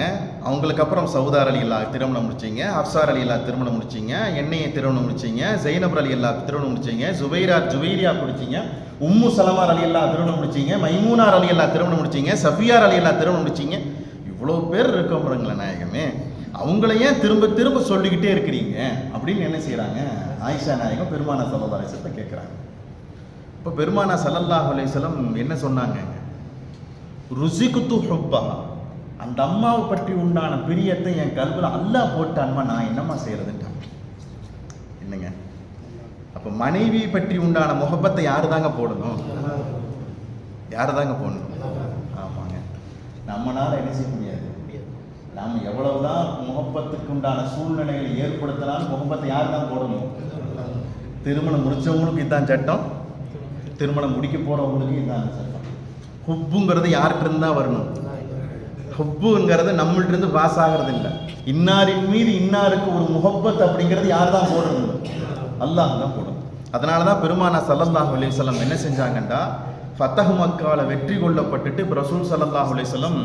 அவங்களுக்கு அப்புறம் சௌதார் ரலியல்லாஹு திருமணம் முடிச்சிங்க, ஹஃப்ஸா ரலியல்லாஹு திருமணம் முடிச்சிங்க, என்னையை திருமணம் முடிச்சிங்க, ஜைனப் ரலியல்லாஹு திருமணம் முடிச்சிங்க, ஜுவைரியா முடிச்சிங்க, உம்மு சலமா ரலியல்லாஹு திருமணம் முடிச்சிங்க, மைமூனா ரலியல்லாஹு திருமணம் முடிச்சிங்க, சஃபியா ரலியல்லாஹு திருமணம் முடிச்சிங்க. இவ்வளோ பேர் இருக்கோம்ங்களே நாயகமே, அவங்கள ஏன் திரும்ப திரும்ப சொல்லிக்கிட்டே இருக்கிறீங்க அப்படின்னு என்ன செய்கிறாங்க, ஆயிஷா நாயகம் பெருமானா ஸல்லல்லாஹு அலைஹி வஸல்லம் கேட்குறாங்க. இப்போ பெருமானா ஸல்லல்லாஹு அலைஹி வஸல்லம் என்ன சொன்னாங்க, ருஸிகுத்து ஹுப்பஹா, அந்த அம்மாவை பற்றி உண்டான பிரியத்தை என் கல்வியில் அல்லாஹ் போட்டான்மா, நான் என்னம்மா செய்யறதுன்ட்டாங்க. என்னங்க, அப்போ மனைவி பற்றி உண்டான முகப்பத்தை யாரு தாங்க போடணும், யாரு தாங்க போடணும்? ஆமாங்க, நம்மளால என்ன செய்ய முடியாது. நாம் எவ்வளவுதான் முகப்பத்துக்கு உண்டான சூழ்நிலைகளை ஏற்படுத்தினாலும் முகப்பத்தை யார் தான் போடணும்? திருமணம் முடிச்சவங்களுக்கு இதுதான் சட்டம், திருமணம் முடிக்க போறவங்களுக்கு இதுதான் சட்டம். ஹுப்புங்கிறது யார்கிட்ட இருந்தா வரணும்? ஹுப்புங்கிறது நம்மள்ட்ட இருந்து பாஸ் ஆகிறது இல்லை. இன்னாரின் மீது இன்னாருக்கு ஒரு முகப்பத் அப்படிங்கிறது யார் தான் போடுறது? அல்லாஹ் தான் போடும். அதனால தான் பெருமானா ஸல்லல்லாஹு அலைஹி வஸல்லம் என்ன செஞ்சாங்கன்னா, ஃபதஹ் மக்கால வெற்றி கொள்ளப்பட்டுட்டு ரசூல் ஸல்லல்லாஹு அலைஹி வஸல்லம்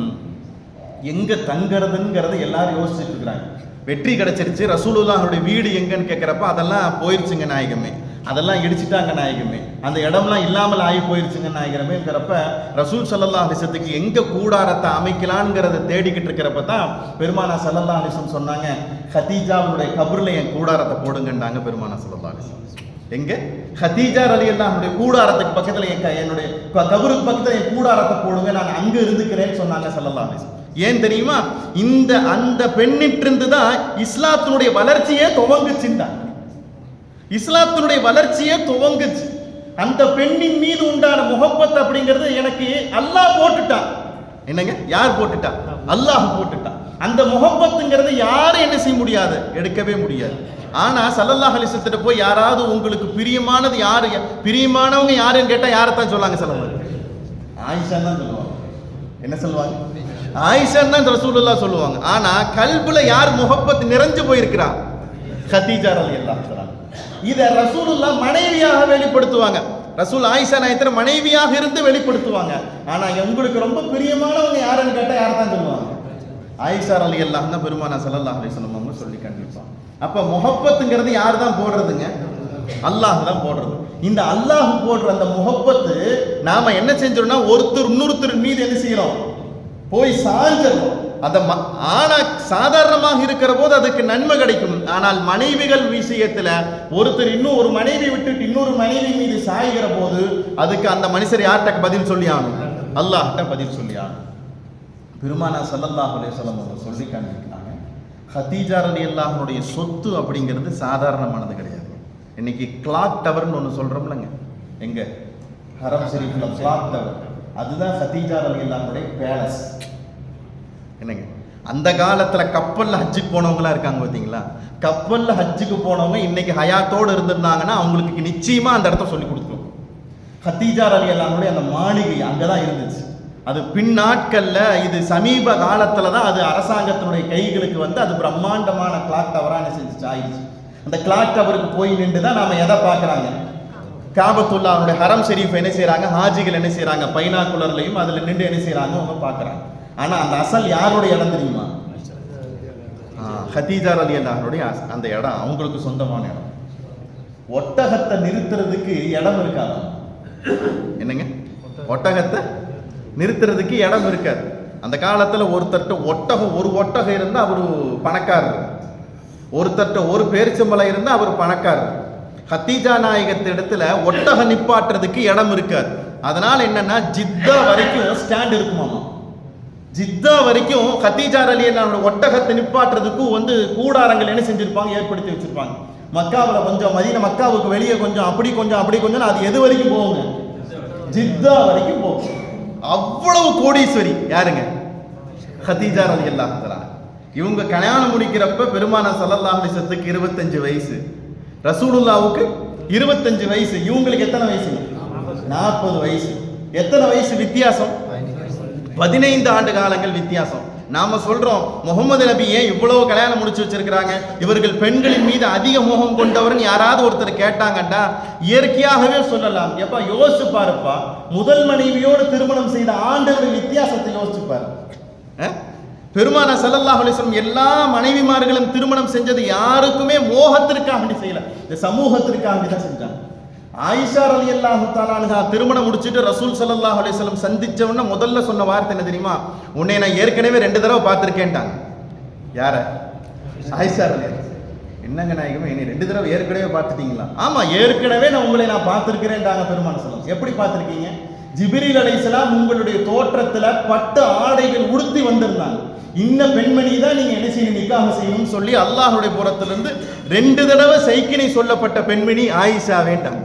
எங்க தங்கறதுங்கிறத எல்லாரும் யோசிச்சுட்டு இருக்கிறாங்க. வெற்றி கிடைச்சிருச்சு, ரசூலுல்லாஹுடைய வீடு எங்கன்னு கேட்குறப்ப அதெல்லாம் போயிருச்சுங்க நாயகமே, அதெல்லாம் இடிச்சுட்டாங்க நாயகமே, அந்த இடம்லாம் இல்லாமல் ஆகி போயிருச்சுங்க நாயகமேங்கிறப்ப ரசூல் ஸல்லல்லாஹு அலைஹி வஸல்லத்துக்கு எங்க கூடாரத்தை அமைக்கலான்ங்கிறத தேடிக்கிட்டு இருக்கிறப்ப தான் பெருமானா ஸல்லல்லாஹு அலைஹி வஸல்லம் சொன்னாங்க, ஹதீஜாவுடைய கபர்ல என் கூடாரத்தை போடுங்கன்னாங்க பெருமானா ஸல்லல்லாஹு அலைஹி வஸல்லம். எங்க? ஹதீஜா ரலியல்லாஹுடைய கூடாரத்துக்கு பக்கத்துல என்னுடைய கபருக்கு பக்கத்துல என் கூடாரத்தை போடுங்க, நான் அங்க இருந்துக்கிறேன்னு சொன்னாங்க ஸல்லல்லாஹு அலைஹி வஸல்லம். ஏன் தெரியுமா? அந்த பெண்ணிட்டிருந்து தான் இஸ்லாத்தினுடைய வளர்ச்சியே துவங்குச்சுட்டாங்க. இஸ்லாத்தினுடைய வளர்ச்சியே துவங்குச்சு. அந்த பெண்ணின் மீது உண்டான முகப்பத் அப்படிங்கிறது எனக்கு அல்லாஹ் போட்டுட்டான். என்னங்க, யார் போட்டுட்டா? அல்லாஹ் போட்டுட்டான். அந்த முகப்பத்துங்கிறது யாரும் என்ன செய்ய முடியாது, எடுக்கவே முடியாது. ஆனா ஸல்லல்லாஹு அலைஹி வஸல்லம் போய் யாராவது உங்களுக்கு பிரியமானது யாரு, பிரியமானவங்க யாருன்னு கேட்டா யாரைத்தான் சொல்லாங்க? ஸல்லல்லாஹு ஆயிஷா தான் சொல்லுவாங்க. என்ன சொல்லுவாங்க? ஆயிஷா தான் ரசூலுல்லாஹ் சொல்லுவாங்க. ஆனா கல்புல யார் முகப்பத் நிறைஞ்சு போயிருக்கிறா? ஹதீஜா ரலியல்லாஹு தஆலா. இத ரசூலுல்லாஹ் மனைவியாக வெளிப்படுத்துவாங்க. ரசூல் ஆயிஷா நாயகத்தை மனைவியாக இருந்து வெளிப்படுத்துவாங்க. ஆனா உங்களுக்கு ரொம்ப பிரியமானவங்க யாருன்னு கேட்டா யாரைத்தான் சொல்லுவாங்க? ஆயிஷா ரலியல்லாஹு தான் பெருமானா ஸல்லல்லாஹு அலைஹி வஸல்லம் அவங்க சொல்லி கண்டிப்பாங்க. அப்ப முகப்பத்துங்கிறது யார் தான் போடுறதுங்க? அல்லாஹ் தான் போடுறது. இந்த அல்லாஹ் போடுற அந்த முகப்பத்து நாம என்ன செஞ்சோம்னா, ஒருத்தர் இன்னொருத்தர் மீது என்ன செய்யறோம், போய் சாஞ்சிடணும். அந்த ஆனா சாதாரணமாக இருக்கிற போது அதுக்கு நன்மை கிடைக்கும். ஆனால் மனைவிகள் விஷயத்துல ஒருத்தர் இன்னும் ஒரு மனைவி விட்டுட்டு இன்னொரு மனைவி மீது சாய்கிற போது அதுக்கு அந்த மனுஷர் யார்கிட்ட பதில் சொல்லி ஆகணும்? அல்லாஹ்கிட்ட பதில் சொல்லி ஆகணும். பெருமானா ஸல்லல்லாஹு அலைஹி வஸல்லம் அவங்க சொல்லி காண்பிக்கிறாங்க, ஹதீஜா ரலியல்லாஹுடைய சொத்து அப்படிங்கிறது சாதாரணமானது கிடையாது. இன்னைக்கு கிளாக் டவர்னு ஒன்று சொல்றோம்லங்க, எங்க ஹரம் ஷரீஃப்ல கிளாக் டவர், அதுதான் ஹதீஜா ரலியல்லாஹுடைய பேலஸ். என்னங்க, அந்த காலத்துல கப்பல்ல ஹஜ்ஜுக்கு போனவங்களா இருக்காங்க பார்த்தீங்களா? கப்பல்ல ஹஜ்ஜுக்கு போனவங்க இன்னைக்கு ஹயாத்தோடு இருந்திருந்தாங்கன்னா அவங்களுக்கு நிச்சயமா அந்த இடத்த சொல்லி கொடுத்துரும். ஹதீஜா ரலியல்லாஹுடைய அந்த மாளிகை அங்கதான் இருந்துச்சு. அது பின்னாட்கள்ல, இது சமீப காலத்துல தான் அது அரசாங்கத்தினுடைய கைகளுக்கு வந்து அது பிரம்மாண்டமான கிளாக் டவரா என்ன செஞ்சுச்சு, ஆயிடுச்சு. அந்த கிளாக் டவருக்கு போய் நின்று தான் நாம எதை பார்க்கறாங்க, காபத்துல்லாஹ்வுடைய ஹரம் ஷரீஃப் என்ன செய்யறாங்க, ஹாஜிகள் என்ன செய்யறாங்க, பைனாக்குலர்லையும் அதுல நின்று என்ன செய்யறாங்க, அவங்க பார்க்கறாங்க. ஆனா அந்த அசல் யாருடைய இடம் தெரியுமா? ஹதீஜா ரலியல்லாஹுடைய அந்த இடம் அவங்களுக்கு சொந்தமான இடம். ஒட்டகத்தை நிறுத்துறதுக்கு இடம் இருக்காது. என்னங்க, ஒட்டகத்தை நிறுத்துறதுக்கு இடம் இருக்காது. அந்த காலத்துல ஒருத்தர்ட்ட ஒட்டகம், ஒரு ஒட்டகம் இருந்தா அவரு பணக்காரர், ஒருத்தர்ட்ட ஒரு பேரிச்சம்பளம் இருந்தா அவர் பணக்காரர். ஹதீஜா நாயகத்து இடத்துல ஒட்டகம் நிப்பாட்டுறதுக்கு இடம் இருக்காது. அதனால என்னன்னா ஜித்தா வரைக்கும் ஸ்டாண்ட் இருக்குமாமா. ஜித்தா வரைக்கும் ஹதீஜா ரலியல்லாஹு ஒட்டகத்தை நிப்பாட்டுறதுக்கு வந்து கூடாரங்கள் என்ன செஞ்சிருப்பாங்க, ஏற்படுத்தி வச்சிருப்பாங்க. மக்காவில் கொஞ்சம், மதீனா மக்காவுக்கு வெளியே கொஞ்சம், அப்படி கொஞ்சம் அப்படி கொஞ்சம், அது எது வரைக்கும் போகுங்க, ஜித்தா வரைக்கும் போகும். அவ்வளவு கோடீஸ்வரி யாருங்க, ஹதீஜா ரலியல்லாஹு தஆலா. இவங்க கல்யாணம் முடிக்கிறப்ப பெருமானா ஸல்லல்லாஹு அலைஹி வஸல்லம் 25 வயசு, ரசூலுல்லாஹ்வுக்கு 25 வயசு. இவங்களுக்கு எத்தனை வயசு? 40 வயசு. எத்தனை வயசு வித்தியாசம்? 15 ஆண்டு காலங்கள் வித்தியாசம். நாம சொல்றோம் முகமது நபி ஏன் இவ்வளவு கல்யாணம் முடிச்சு வச்சிருக்கிறாங்க, இவர்கள் பெண்களின் மீது அதிக மோகம் கொண்டவர்னு யாராவது ஒருத்தர் கேட்டாங்கண்டா இயற்கையாகவே சொல்லலாம். எப்பா யோசிச்சு பாருப்பா, முதல் மனைவியோடு திருமணம் செய்த ஆண்டுகளின் வித்தியாசத்தை யோசிச்சு பாரு. பெருமானா ஸல்லல்லாஹு அலைஹி வஸல்லம் எல்லா மனைவிமார்களும் திருமணம் செஞ்சது யாருக்குமே மோகத்திற்காக செய்யல, இந்த சமூகத்திற்காக தான் செஞ்சாங்க. ஆயிஷா ரலியல்லாஹு தஆலா அன்ஹா திருமணம் முடிச்சிட்டு ரசூல் ஸல்லல்லாஹு அலைஹி வஸல்லம் சந்திச்சவன முதல்ல சொன்ன வார்த்தை என்ன தெரியுமா? உன்னை நான் ஏற்கனவே 2 தடவை பார்த்திருக்கேன்ட்டாங்க. யார? ஆயிஷா ரலியல்லாஹு. என்னங்க நாயகமே, நீ 2 தடவை ஏற்கனவே பார்த்துட்டீங்களா? ஆமா, ஏற்கனவே உங்களை நான் பார்த்திருக்கிறேன்டாங்க பெருமானார் ஸல்லல்லாஹு அலைஹி வஸல்லம். எப்படி பார்த்திருக்கீங்க? ஜிப்ரீல் அலைஹிஸ்ஸலாம் உங்களுடைய தோற்றத்துல பட்டு ஆடைகள் உடுத்தி வந்திருந்தாங்க. இந்த பெண்மணி தான் நீங்க என்ன செய்யணும், நிக்காஹ் செய்யணும்னு சொல்லி அல்லாஹ்வுடைய புறத்திலிருந்து 2 தடவை சைக்கினை சொல்லப்பட்ட பெண்மணி ஆயிஷாவேண்டாங்க.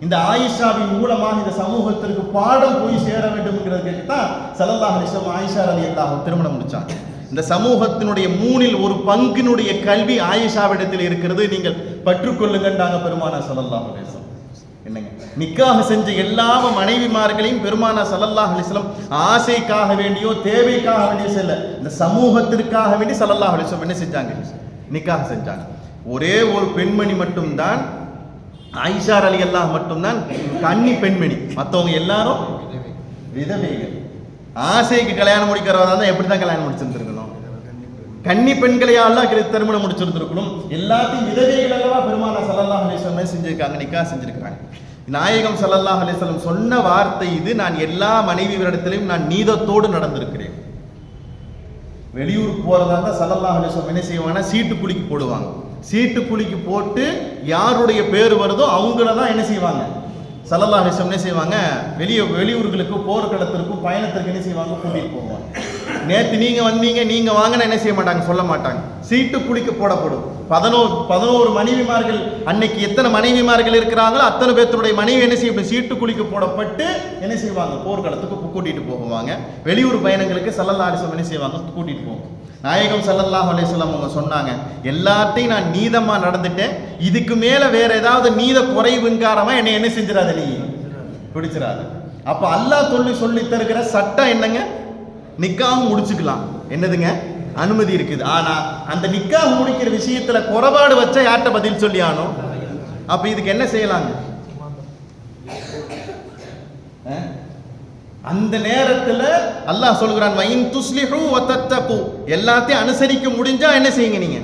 இந்த ஆயிஷாவின் மூலமாக இந்த சமூகத்திற்கு பாடம் போய் சேர வேண்டும்ங்கிறதுக்கு தான் ஸல்லல்லாஹு அலைஹி வஸல்லம் ஆயிஷா ரலியல்லாஹு திருமணம் முடிச்சாங்க. இந்த சமூகத்தினுடைய 3 ஒரு பங்கினுடைய கல்வி ஆயிஷாவிடத்தில் இருக்கிறது, நீங்கள் பற்றுக்கொள்ளுங்கன்றாங்க பெருமானார் ஸல்லல்லாஹு அலைஹி வஸல்லம். என்னங்க, நிக்காஹ் செஞ்ச எல்லா மனைவிமார்களையும் பெருமானார் ஸல்லல்லாஹு அலைஹி வஸல்லம் ஆசைக்காக வேண்டியோ தேவைக்காக வேண்டியோ செல்ல, இந்த சமூகத்திற்காக வேண்டி ஸல்லல்லாஹு அலைஹி வஸல்லம் என்ன செஞ்சாங்க? நிக்காஹ் செஞ்சாங்க. ஒரே ஒரு பெண்மணி மட்டும்தான், ஆயிஷா ரலியல்லாஹு மட்டும்தான் கன்னி பெண்மணி, மற்றவங்க எல்லாரும் விதவைகள். ஆசைக்கு கல்யாணம் முடிக்கிறவங்க தான் எப்படி தான் கல்யாணம் முடிச்சிருந்துருக்கணும்? கன்னி பெண்களையா அல்லாஹ் திருமணம் முடிச்சிருந்திருக்கணும். எல்லாத்தையும் விதவைகள் அல்லவா பெருமானார் ஸல்லல்லாஹு அலைஹி வஸல்லம் செஞ்சிருக்காங்க, நிக்காஹ் செஞ்சிருக்காங்க. நாயகம் ஸல்லல்லாஹு அலைஹி வஸல்லம் சொன்ன வார்த்தை இது, நான் எல்லா மனைவியரிடத்திலும் நான் நீதத்தோடு நடந்திருக்கிறேன். வெளியூருக்கு போறதா இருந்தால் ஸல்லல்லாஹு அலைஹி வஸல்லம் என்ன செய்வாங்கன்னா சீட்டு குலுக்கி போடுவாங்க. சீட்டு குலுக்கி போட்டு யாருடைய பேர் வருதோ அவங்கள தான் என்ன செய்வாங்க, ஸல்லல்லாஹு அலைஹி வஸல்லம் என்ன செய்வாங்க, வெளியூர்களுக்கு போர்க்களத்திற்கு பயணத்திற்கு என்ன செய்வாங்க, கூட்டிட்டு போவாங்க. நேற்று நீங்க வந்தீங்க, நீங்க வாங்கின என்ன செய்ய மாட்டாங்க, சொல்ல மாட்டாங்க. சீட்டு குலுக்கி போடப்படும். 11 மனைவிமார்கள், அன்னைக்கு எத்தனை மனைவிமார்கள் இருக்கிறாங்களோ அத்தனை பேர்த்துடைய மனைவி என்ன செய்யப்படும், சீட்டு குலுக்கி போடப்பட்டு என்ன செய்வாங்க, போர்க்களத்துக்கு கூட்டிட்டு போவாங்க. வெளியூர் பயணங்களுக்கு ஸல்லல்லாஹு அலைஹி வஸல்லம் என்ன செய்வாங்க, கூட்டிட்டு போவாங்க. நாயகம் ஸல்லல்லாஹு அலைஹி வஸல்லம் அவங்க சொன்னாங்க, எல்லாத்தையும் நான் நீதமா நடந்துட்டேன், இதுக்கு மேல வேற ஏதாவது நீத குறைவுங்காரமா என்னை என்ன செஞ்சிடாத, நீ பிடிச்சிடாத. அப்ப அல்லாஹ் சொல்லி தருகிற சட்டம் என்னங்க, நிக்காஹ் முடிச்சுக்கலாம், என்னதுங்க, அனுமதி இருக்குது. ஆனா அந்த நிக்காஹ் முடிக்கிற விஷயத்துல குறைபாடு வச்சா யார்கிட்ட பதில் சொல்லி ஆனோம்? அப்ப இதுக்கு என்ன செய்யலாங்க? அந்த நேரத்துல அல்லாஹ் சொல்கிறான், வயின் துஸ்லிஹு வ தத்தகு, எல்லாத்தையும் அனுசரிக்க முடிஞ்சா என்ன செய்யுங்க, நீங்க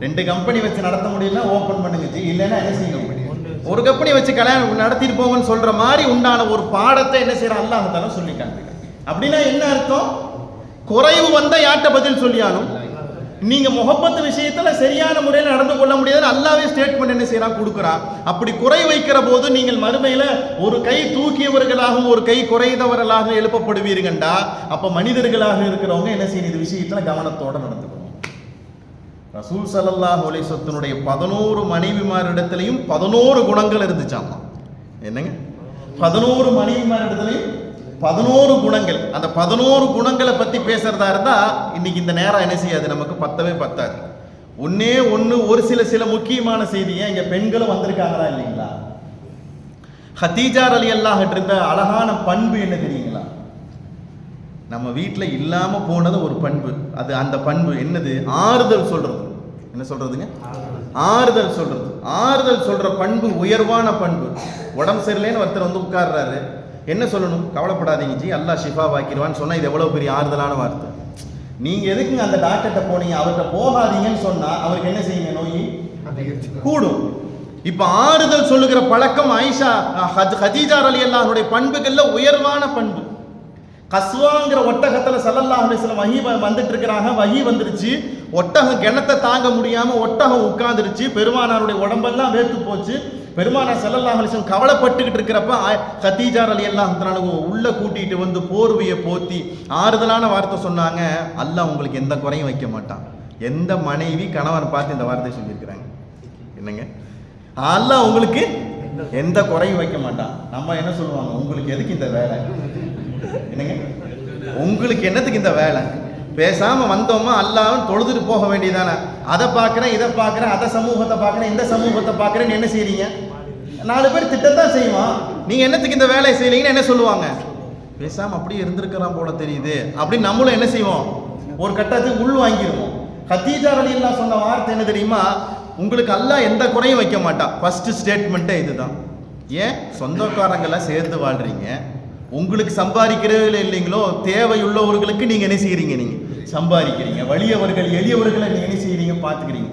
2 கம்பெனி வச்சு நடத்த முடியலன்னா ஓபன் பண்ணுங்க, இல்லைன்னா என்ன செய்யுங்க, ஒரு கம்பெனி வச்சு கல்யாணம் நடத்திட்டு போங்கன்னு சொல்ற மாதிரி உண்டான ஒரு பாடத்தை என்ன செய்யற அல்லாஹ் தஆலா சொல்லி காட்டுறாங்க. அப்படின்னா என்ன அர்த்தம்? குறைவு வந்தா யார்கிட்ட பதில் சொல்லியாலும், நீங்க முஹப்பத் விஷயத்துல சரியான முறையில் நடந்து கொள்ள முடியாதுன்னு அல்லாஹ்வே ஸ்டேட்மெண்ட் என்ன செய்யறான், கொடுக்குறான். அப்படி குறை வைக்கிற போது நீங்கள் மறுமையில ஒரு கை தூக்கியவர்களாகவும் ஒரு கை குறைந்தவர்களாக எழுப்பப்படுவீர்கள்டா. அப்ப மனிதர்களாக இருக்கிறவங்க என்ன செய்யணும், இந்த விஷயத்துல கவனத்தோட நடந்துக்கணும். ரசூல் ஸல்லல்லாஹு அலைஹி வஸல்லமுடைய 11 மனைவிமாரிடத்திலையும் 11 குணங்கள் இருந்துச்சாமா. என்னங்க, 11 மனைவிமாரிடத்திலையும் 11 குணங்கள். அந்த 11 குணங்களை பத்தி பேசுறதா இருந்தா இன்னைக்கு இந்த நேரம் என்ன செய்யாது, நமக்கு பத்தவே பத்தாது. ஒரு சில முக்கியமான செய்தியை இங்க பெண்களும் வந்திருக்காங்களா இல்லைங்களா? ஹதீஜா ரலியல்லாஹு இருந்த அழகான பண்பு என்ன தெரியுங்களா? நம்ம வீட்டில் இல்லாம போனது ஒரு பண்பு. அது அந்த பண்பு என்னது? ஆறுதல் சொல்றது. என்ன சொல்றதுங்க? ஆறுதல் சொல்றது. ஆறுதல் சொல்ற பண்பு உயர்வான பண்பு. உடம்பு சரியில்லைன்னு ஒருத்தர் வந்து உட்கார்றாரு, என்ன சொல்லணும்? கவலைப்படாதீங்க ஜி, அல்லாஹ் ஷிஃபா வாக்கிடுவான்னு சொன்னா இது எவ்வளவு பெரிய ஆறுதலான வார்த்தை. நீங்க எதுக்குங்க அந்த டாக்டர்கிட்ட போனீங்க, அவர்கிட்ட போகாதீங்கன்னு சொன்னா அவருக்கு என்ன செய்யுங்க, நோய் கூடும். இப்ப ஆறுதல் சொல்லுகிற பழக்கம் ஆயிஷா ஹதீஜா ரலியல்லாஹுடைய பண்புகள்ல உயர்வான பண்பு. கஸ்வாங்கிற ஒட்டகத்துல ஸல்லல்லாஹு அலைஹி வஸல்லம் வஹி வந்துட்டு இருக்கிறாங்க. வஹி வந்துருச்சு. ஒட்டகம் கிணத்தை தாங்க முடியாம ஒட்டகம் உட்கார்ந்துருச்சு. பெருமானாருடைய உடம்பெல்லாம் வேர்த்து போச்சு. பெருமானார் ஸல்லல்லாஹு அலைஹி வஸல்லம் கவலைப்பட்டுக்கிட்டு இருக்கிறப்ப ஹதீஜா ரலியல்லாஹு தஆலா உள்ள கூட்டிட்டு வந்து போர்வையை போத்தி ஆறுதலான வார்த்தை சொன்னாங்க. அல்லாஹ் உங்களுக்கு எந்த குறையும் வைக்க மாட்டான். எந்த மனைவி கணவன் பார்த்து இந்த வார்த்தை சொல்லியிருக்கிறாங்க? என்னங்க, அல்லாஹ் உங்களுக்கு எந்த குறையும் வைக்க மாட்டான். நம்ம என்ன சொல்லுவாங்க, உங்களுக்கு எதுக்கு இந்த வேலை? என்னங்க, உங்களுக்கு என்னத்துக்கு இந்த வேலை? பேசாம வந்தோமா அல்லாஹ் தொழுதுட்டு போக வேண்டியதானே. அதை பார்க்குறேன், இதை பார்க்குறேன், அதை சமூகத்தை பார்க்குறேன், இந்த சமூகத்தை பார்க்குறேன்னு என்ன செய்றீங்க? 4 பேர் திட்டத்தான் செய்வான். நீங்க என்னத்துக்கு இந்த வேலையை செய்யலீங்கன்னு என்ன சொல்லுவாங்க? பேசாம அப்படியே இருந்திருக்கிறான் போல தெரியுது அப்படின்னு நம்மளும் என்ன செய்வோம், ஒரு கட்டத்துக்கு உள் வாங்கிடுவோம். ஹதீஜா ரலியல்லாஹு சொன்ன வார்த்தை என்ன தெரியுமா? உங்களுக்கு அல்லாஹ் எந்த குறையும் வைக்க மாட்டான். ஃபர்ஸ்ட் ஸ்டேட்மெண்ட்டே இதுதான். ஏன்? சொந்தக்காரங்களாம் சேர்ந்து வாழ்றீங்க, உங்களுக்கு சம்பாதிக்கிறதுல இல்லைங்களோ தேவையுள்ளவர்களுக்கு நீங்க என்ன செய்யறீங்க, நீங்க சம்பாதிக்கிறீங்க. வலியவர்கள் எளியவர்களை நீங்க என்ன செய்யறீங்க, பார்த்துக்கிறீங்க.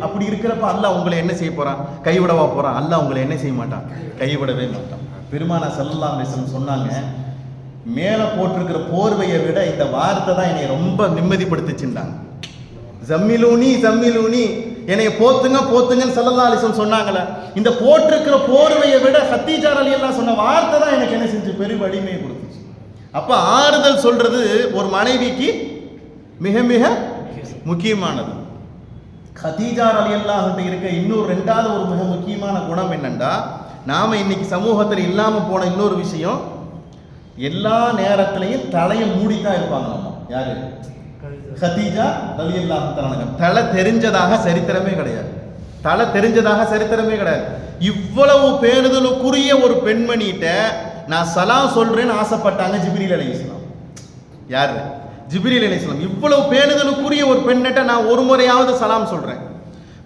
அப்படி இருக்கிறப்ப அல்லாஹ் உங்களை என்ன செய்ய போறான், கைவிடவா போறான்? அல்லாஹ் உங்களை என்ன செய்ய மாட்டான், கைவிடவே மாட்டான். பெருமானா ஸல்லல்லாஹு அலைஹி வஸல்லம் சொன்னாங்க, மேல போட்டிருக்கிற போர்வையை விட இந்த வார்த்தை தான் என்னை ரொம்ப நிம்மதிப்படுத்திச்சுட்டாங்க. ஜம்மிலூனி ஜம்மிலூனி, என்னைய போத்துங்க போத்துங்கன்னு ஸல்லல்லாஹு அலைஹி வஸல்லம் சொன்னாங்களே, இந்த போட்டிருக்கிற போர்வையை விட கதீஜா ரலியல்லாஹு சொன்ன வார்த்தை தான் எனக்கு என்ன செஞ்சு பெரிய வலிமையை கொடுத்துச்சு. அப்ப ஆறுதல் சொல்றது ஒரு மனைவிக்கு மிக மிக முக்கியமானது. கதீஜா ரலியல்லாஹு இருக்க இன்னொரு ரெண்டாவது ஒரு மிக முக்கியமான குணம் என்னன்னா, நாம இன்னைக்கு சமூகத்தில் இல்லாம போன இன்னொரு விஷயம், எல்லா நேரத்திலையும் தலையை மூடித்தான் இருப்பாங்க. நம்ம யாரு, கதீஜா ரலியல்லாஹு தஆலா தலை தெரிஞ்சதாக சரித்திரமே கிடையாது. தலை தெரிஞ்சதாக சரித்திரமே கிடையாது. இவ்வளவு பேணுதலுக்குரிய ஒரு பெண்மணிகிட்ட நான் சலாம் சொல்றேன்னு ஆசைப்பட்டாங்க ஜிப்ரீல் அலைஹிஸ்ஸலாம். யாரு, ஜிப்ரீல் அலைஹிஸ்ஸலாம். இவ்வளவு பேணுதலுக்குரிய ஒரு பெண்ணிட்ட நான் ஒரு முறையாவது சலாம் சொல்றேன்.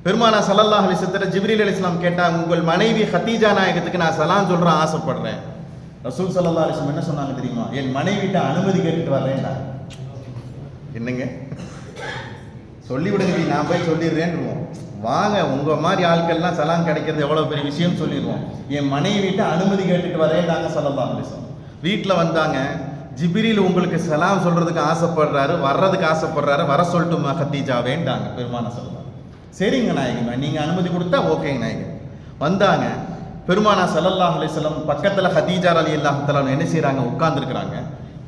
பெருமானா ஸல்லல்லாஹு அலைஹி வஸல்லம் ஜிப்ரீல் அலைஹிஸ்ஸலாம் கேட்டாங்க, உங்கள் மனைவி கதீஜா நாயகத்துக்கு நான் சலாம் சொல்றேன் ஆசைப்படுறேன். ரசூல் ஸல்லல்லாஹு அலைஹி வஸல்லம் என்ன சொன்னாங்க தெரியுமா, என் மனைவிட்ட அனுமதி கேட்டுட்டு வரேன்டா. என்னங்க சொல்லிவிடுங்க, நான் போய் சொல்லிடுறேன்னுவோம். வாங்க, உங்க மாதிரி ஆட்கள்லாம் சலாம் கிடைக்கிறது எவ்வளவு பெரிய விஷயம் சொல்லிடுவோம். என் மனைவிட்ட அனுமதி கேட்டுட்டு வரேன்டாங்க ஸல்லல்லாஹு அலைஹி வஸல்லம். வீட்டில் வந்தாங்க, ஜிப்ரீல் உங்களுக்கு சலாம் சொல்றதுக்கு ஆசைப்படுறாரு, வர்றதுக்கு ஆசைப்படுறாரு, வர சொல்லட்டுமா கதீஜாவேன்டாங்க பெருமானா ஸல்லல்லாஹு. சரிங்க நாயகமே, நீங்க அனுமதி கொடுத்தா ஓகேங்க நாயகன். வந்தாங்க, பெருமானா ஸல்லல்லாஹு அலைஹி வஸல்லம் பக்கத்துல கதீஜா ரலியல்லாஹு தஆலா என்ன செய்றாங்க, உட்கார்ந்துருக்கிறாங்க.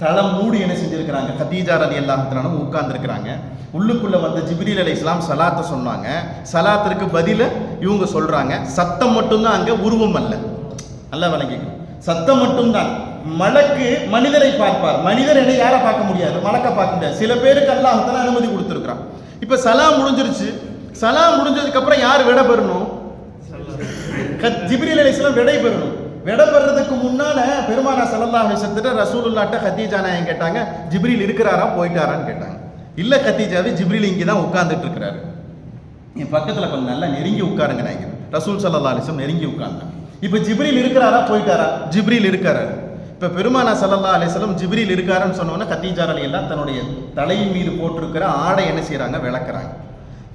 தலை மூடி என்ன செஞ்சிருக்கிறாங்க, கதீஜா ரலியல்லாஹு தஆலா உட்கார்ந்துருக்கிறாங்க. உள்ளுக்குள்ள வந்த ஜிப்ரீல் அலைஹிஸ்ஸலாம் சலாத்தை சொன்னாங்க. சலாத்திற்கு பதில இவங்க சொல்றாங்க. சத்தம் மட்டும்தான், அங்க உருவம் அல்ல. நல்லா விளங்கிக்கணும், சத்தம் மட்டும்தான். மலக்கு மனிதரை பார்ப்பார், மனிதர் என்ன யாரை பார்க்க முடியாது, மலக்க பார்க்க முடியாது. சில பேருக்கு அல்லாஹ் தஆலா அனுமதி கொடுத்துருக்கிறான். இப்ப சலாம் முடிஞ்சிருச்சு. சலாம் முடிஞ்சதுக்கு அப்புறம் யார் விடை பெறணும், ஜிப்ரீல் அலைஹிஸ்ஸலாம் விடை பெறணும். விடை பெறதுக்கு முன்னால பெருமானா ஸல்லல்லாஹு அலைஹி வஸல்லம் ரசூலுல்லாஹ்ட்ட கதீஜா நாயகம் கேட்டாங்க, ஜிப்ரீல் இருக்கிறாரா போயிட்டாரான்னு கேட்டாங்க. இல்ல கதீஜாவே, ஜிப்ரீல் இங்கே தான் உட்கார்ந்துட்டு இருக்கிறாரு, என் பக்கத்துல கொஞ்சம் நல்லா நெருங்கி உட்காருங்க நாயகம். ரசூல் ஸல்லல்லாஹு அலைஹி வஸல்லம் நெருங்கி உட்கார்ந்தாங்க. இப்ப ஜிப்ரீல் இருக்கிறாரா போயிட்டாரா, ஜிப்ரீல் இருக்காரு. இப்ப பெருமானா ஸல்லல்லாஹு அலைஹி வஸல்லம் ஜிப்ரீல் இருக்காருன்னு சொன்னோன்னா கதீஜா ரலியல்லாஹு தன்னுடைய தலையின் மீது போட்டிருக்கிற ஆடை என்ன செய்யறாங்க, விளக்குறாங்க.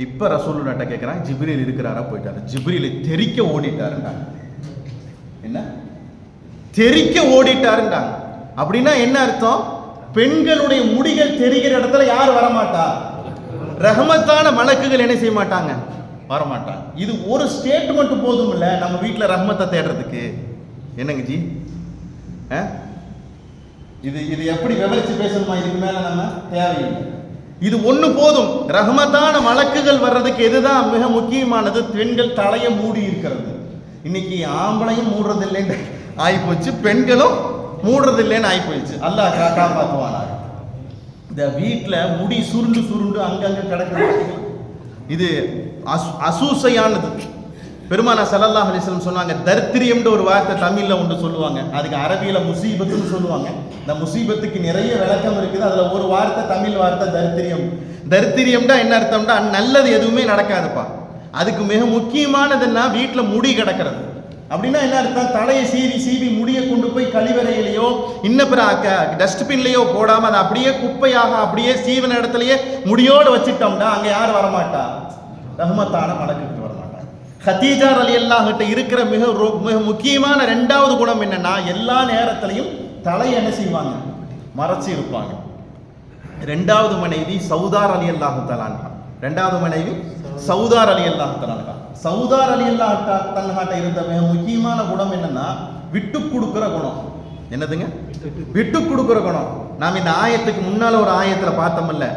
இப்ப ரசூலுல்லாஹ்ட்ட கேட்கறாங்க, ஜிப்ரீல் இருக்கிறாரா போயிட்டாரு. ஜிப்ரீல் தெறிக்க ஓடிட்டாருன்றாங்க. என்ன தெறிக்க ஓடிட்டாருன்றாங்க. அப்படின்னா என்ன அர்த்தம், பெண்களுடைய முடிகள் தெரிகிற இடத்துல யார் வரமாட்டா, ரஹமத்தான மலக்குகள் என்ன செய்ய மாட்டாங்க, வரமாட்டாங்க. இது ஒரு ஸ்டேட்மெண்ட் போதும் இல்ல நம்ம வீட்டில் ரஹமத்தை தேடுறதுக்கு. என்னங்க ஜி, இது இது எப்படி விவரிச்சு பேசணுமா, இதுக்கு மேல நம்ம தேவையில்லை. இது ஒண்ணு போதும். ரஹமத்தான மலக்குகள் வர்றதுக்கு எதுதான் மிக முக்கியமானது, பெண்கள் தலையை மூடி இருக்கிறது. இன்னைக்கு ஆம்பளையும் மூடுறது இல்லைன்னு ஆயிப்போச்சு, பெண்களும் மூடுறது இல்லைன்னு ஆயிப்போச்சு. அல்லாஹ் காப்பாற்றுவானா. இந்த வீட்டில் முடி சுருண்டு சுருண்டு அங்கங்க கிடக்குது, இது அசூசையானது. பெருமானா ஸல்லல்லாஹு அலைஹி வஸல்லம் சொன்னாங்க, தர்த்திரியம்ன்ற ஒரு வார்த்தை தமிழ்ல ஒன்று சொல்லுவாங்க, அதுக்கு அரபியில முசீபத்துன்னு சொல்லுவாங்க. இந்த முசீபத்துக்கு நிறைய விளக்கம் இருக்குது. அதுல ஒரு வார்த்தை தமிழ் வார்த்தை தர்த்திரியம். தர்த்திரியம்னா என்ன அர்த்தம்னா, நல்லது எதுவுமே நடக்காதுப்பா. அதுக்கு மிக முக்கியமானதுன்னா வீட்டில் முடி கிடக்கிறது. அப்படின்னா என்ன அர்த்தம், தலையை சீவி சீவி முடியை கொண்டு போய் கழிவறையிலையோ இன்ன பிற டஸ்ட்பின்லையோ போடாம அதை அப்படியே குப்பையாக அப்படியே சீவன இடத்துலயே முடியோடு வச்சுட்டோம்னா அங்க யார் வரமாட்டா, ரஹ்மத்தான மலக்குகள் வரமாட்டாங்க. கதீஜா ரலியல்லாஹு அன்ஹா இருக்கிற மிக மிக முக்கியமான ரெண்டாவது குணம் என்னன்னா, எல்லா நேரத்திலையும் தலை என்ன செய்வாங்க, மறைச்சி இருப்பாங்க. ரெண்டாவது மனைவி சௌதா ரலியல்லாஹு தஆலா. ரெண்டாவது மனைவி சௌதா ரலியல்லாஹு தஆலா. சௌதா ரலியல்லாஹு தஆலா இருந்த மிக முக்கியமான குணம் என்னன்னா, விட்டு கொடுக்கிற குணம். என்னதுங்க, விட்டு கொடுக்கிற குணம். நாம் இந்த ஆயத்துக்கு முன்னால ஒரு ஆயத்துல பார்த்தோம்ல,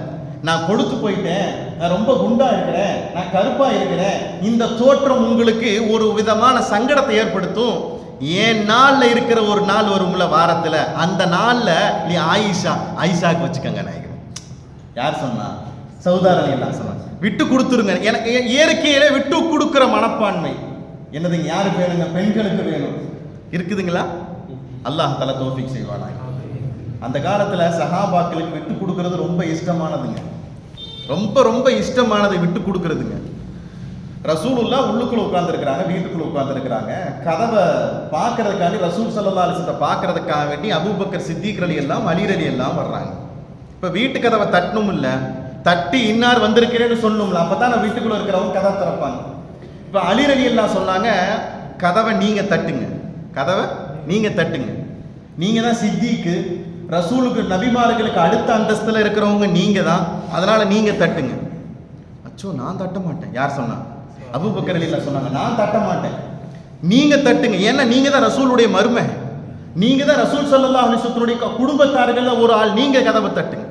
நான் கொடுத்து போயிட்டேன், நான் ரொம்ப குண்டா இருக்கிறேன், நான் கருப்பா இருக்கிறேன், இந்த தோற்றம் உங்களுக்கு ஒரு விதமான சங்கடத்தை ஏற்படுத்தும். ஏன் நாள்ல இருக்கிற ஒரு நாள் வரும்ல வாரத்துல, அந்த நாள்ல நீ ஆயிஷாக்கு வச்சுக்கங்க நாயகன். யார் சொன்னா, சௌதா ரலியல்லாஹு சொன்னாங்க. விட்டு கொடுத்துருங்க. எனக்கு இயற்கையில விட்டு கொடுக்கிற மனப்பான்மை என்னதுங்க, யாருக்கு வேணுங்க, பெண்களுக்கு வேணும். இருக்குதுங்களா? அல்லாஹ் தஆலா தௌஃபீக் செய்வானா. அந்த காலத்துல சஹாபாக்களுக்கு விட்டு கொடுக்கறது ரொம்ப இஷ்டமானதுங்க, ரொம்ப ரொம்ப இஷ்டமானது விட்டு கொடுக்கறதுங்க. ரசூலுல்லாஹ் உள்ளுக்குள்ள உட்கார்ந்துருக்கிறாங்க, வீட்டுக்குள்ள உட்கார்ந்துருக்கிறாங்க. கதவை பார்க்கறதுக்காண்டி ரசூல் ஸல்லல்லாஹு அலைஹி வஸல்லம் பார்க்கறதுக்காக வேண்டி அபூபக்கர் சித்திக் ரலியல்லாஹு அலி ரலியல்லாஹு வர்றாங்க. இப்போ வீட்டு கதவை தட்டணும் இல்லை, தட்டி இன்னார் வந்திருக்கிறேன்னு சொல்லணும்ல, அப்போ தான் வீட்டுக்குள்ள இருக்கிறவங்க கதவை திறப்பாங்க. இப்போ அலி ரலியல்லாஹு சொன்னாங்க, கதவை நீங்க தட்டுங்க, கதவை நீங்க தட்டுங்க, நீங்க தான் சித்திக்கு, ரசூலுக்கு நபிமார்களுக்கு அடுத்த அந்தஸ்துல இருக்கிறவங்க நீங்க தான், அதனால நீங்க தட்டுங்க. அச்சோ நான் தட்ட மாட்டேன். யார் சொன்னா? அபூபக்கர் ரலியல்லாஹு சொன்னாங்க, நான் தட்ட மாட்டேன், நீங்க தட்டுங்க. ஏன்னா நீங்க தான் ரசூலுடைய மருமக, நீங்க தான் ரசூல் ஸல்லல்லாஹு அலைஹி வஸல்லம் குடும்பத்தார்கள்ல ஒரு ஆள், நீங்க கதவை தட்டுங்க.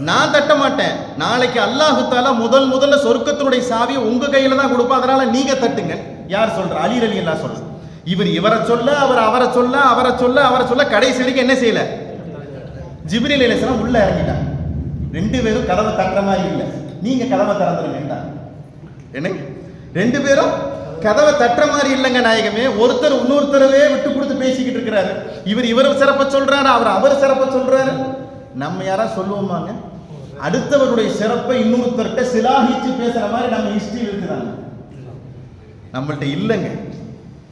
நான் தட்ட மாட்டேன், நாளைக்கு அல்லாஹ் தஆலா முதல்ல சொர்க்கத்தினுடைய சாவியை உங்க கையில தான் கொடுப்பா, அதனால நீங்க தட்டுங்க. யார் சொல்ற? அலி ரலியல்லாஹு சொல்ற. இவரை சொல்ல, அவர் அவரை சொல்ல, அவரை சொல்ல கடைசி வரைக்கும் என்ன செய்யல? ஜிப்ரீல் அலைஹிஸ்ஸலாம் உள்ள இறங்கிட்டாங்க. ரெண்டு பேரும் கதவை தட்டுற மாதிரி இல்லை, நீங்க கதவை திறந்துருங்க. என்ன ரெண்டு பேரும் கதவை தட்டுற மாதிரி இல்லைங்க நாயகமே. ஒருத்தர் இன்னொருத்தரவே விட்டு கொடுத்து பேசிக்கிட்டு இருக்கிறாரு. இவர் சிறப்ப சொல்றாரு, அவர் சிறப்ப சொல்றாரு. நம்ம யாரா சொல்லுவோமாங்க? அடுத்தவருடைய சிறப்பை இன்னொருத்தர்கிட்ட சிலாகிச்சு பேசுற மாதிரி நம்ம ஹிஸ்டரி இருக்குறாங்க. நம்மள்ட்ட இல்லைங்க,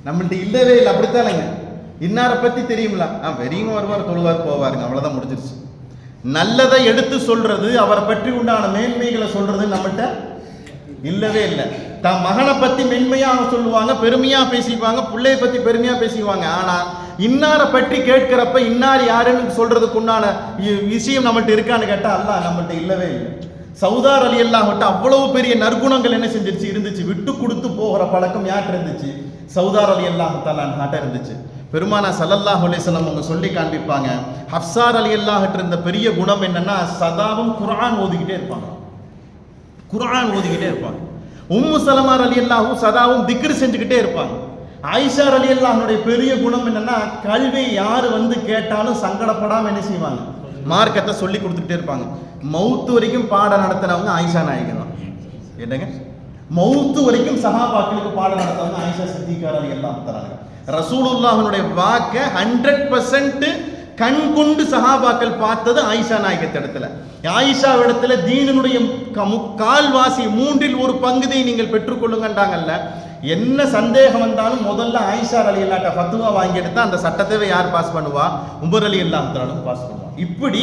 நம்மள்ட்ட இல்லவே இல்லை. அப்படித்தானங்க? இன்னாரை பத்தி தெரியுங்களா? வெறியும் வருவார், தொழுவார், போவாருங்க, அவ்வளவுதான், முடிஞ்சிருச்சு. நல்லதை எடுத்து சொல்றது, அவரை பற்றி உண்டான மேன்மைகளை சொல்றது நம்மள்ட்ட இல்லவே இல்லை. தன் மகனை பத்தி மென்மையாக சொல்லுவாங்க, பெருமையா பேசிக்குவாங்க, பிள்ளைய பத்தி பெருமையா பேசிக்குவாங்க. ஆனா இன்னாரை பற்றி கேட்கிறப்ப இன்னார் யாருன்னு சொல்றதுக்கு உண்டான விஷயம் நம்மள்ட்ட இருக்கான்னு கேட்டா அல்லாஹ் நம்மள்ட்ட இல்லவே இல்லை. சௌதார் ரலியல்லாஹு அன்ஹு அவ்வளவு பெரிய நற்குணங்கள் என்ன செஞ்சிருச்சு? இருந்துச்சு. விட்டு கொடுத்து போகிற பழக்கம் யார்கிட்ட இருந்துச்சு? சௌதார் ரலியல்லாஹு தஆலா இருந்துச்சு. பெருமானா ஸல்லல்லாஹு அலைஹி வஸல்லம் அவங்க சொல்லி காண்பிப்பாங்க, ஹஃப்ஸா ரலியல்லாஹு அன்ஹா இருந்த பெரிய குணம் என்னன்னா, சதாவும் குர்ஆன் ஓதிக்கிட்டே இருப்பாங்க, குர்ஆன் ஓதிக்கிட்டே இருப்பாங்க. உம்மு சலமா ரலியல்லாஹு சதாவும் திக்ர் செஞ்சுக்கிட்டே இருப்பாங்க. ஆயிஷா ரலியல்லாஹுடைய பெரிய குணம் என்னன்னா, கல்வி யாரு வந்து கேட்டாலும் சங்கடப்படாம என்ன செய்வாங்க? மார்க்கத்தை சொல்லி கொடுத்துக்கிட்டே இருப்பாங்க. மௌத்து வரைக்கும் பாடம் நடத்தினவங்க ஆயிஷா நாயகி தான். என்னங்க, மௌத்து வரைக்கும் சஹாபாக்களுக்கு பாடம் நடத்தவங்க ஆயிஷா சித்திகா ரலியல்லாஹு தஆலா. ரசூலுல்லாஹ்வுடைய வாக்க 100% கண் கொண்டு சஹாபாக்கள் பார்த்தது ஆயிஷா நாயகத்திடத்துல. ஆயிஷா இடத்துல தீனுடைய கால்வாசி 1/3 நீங்கள் பெற்றுக்கொள்ளுங்கன்றாங்கல்ல. என்ன சந்தேகம் வந்தாலும் முதல்ல ஆயிஷா ரலியல்லாஹு ஃபத்வா வாங்கி எடுத்தா அந்த சட்டத்தை யார் பாஸ் பண்ணுவா? உமர் ரலியல்லாஹு தஆலா பாஸ் பண்ணுவா. இப்படி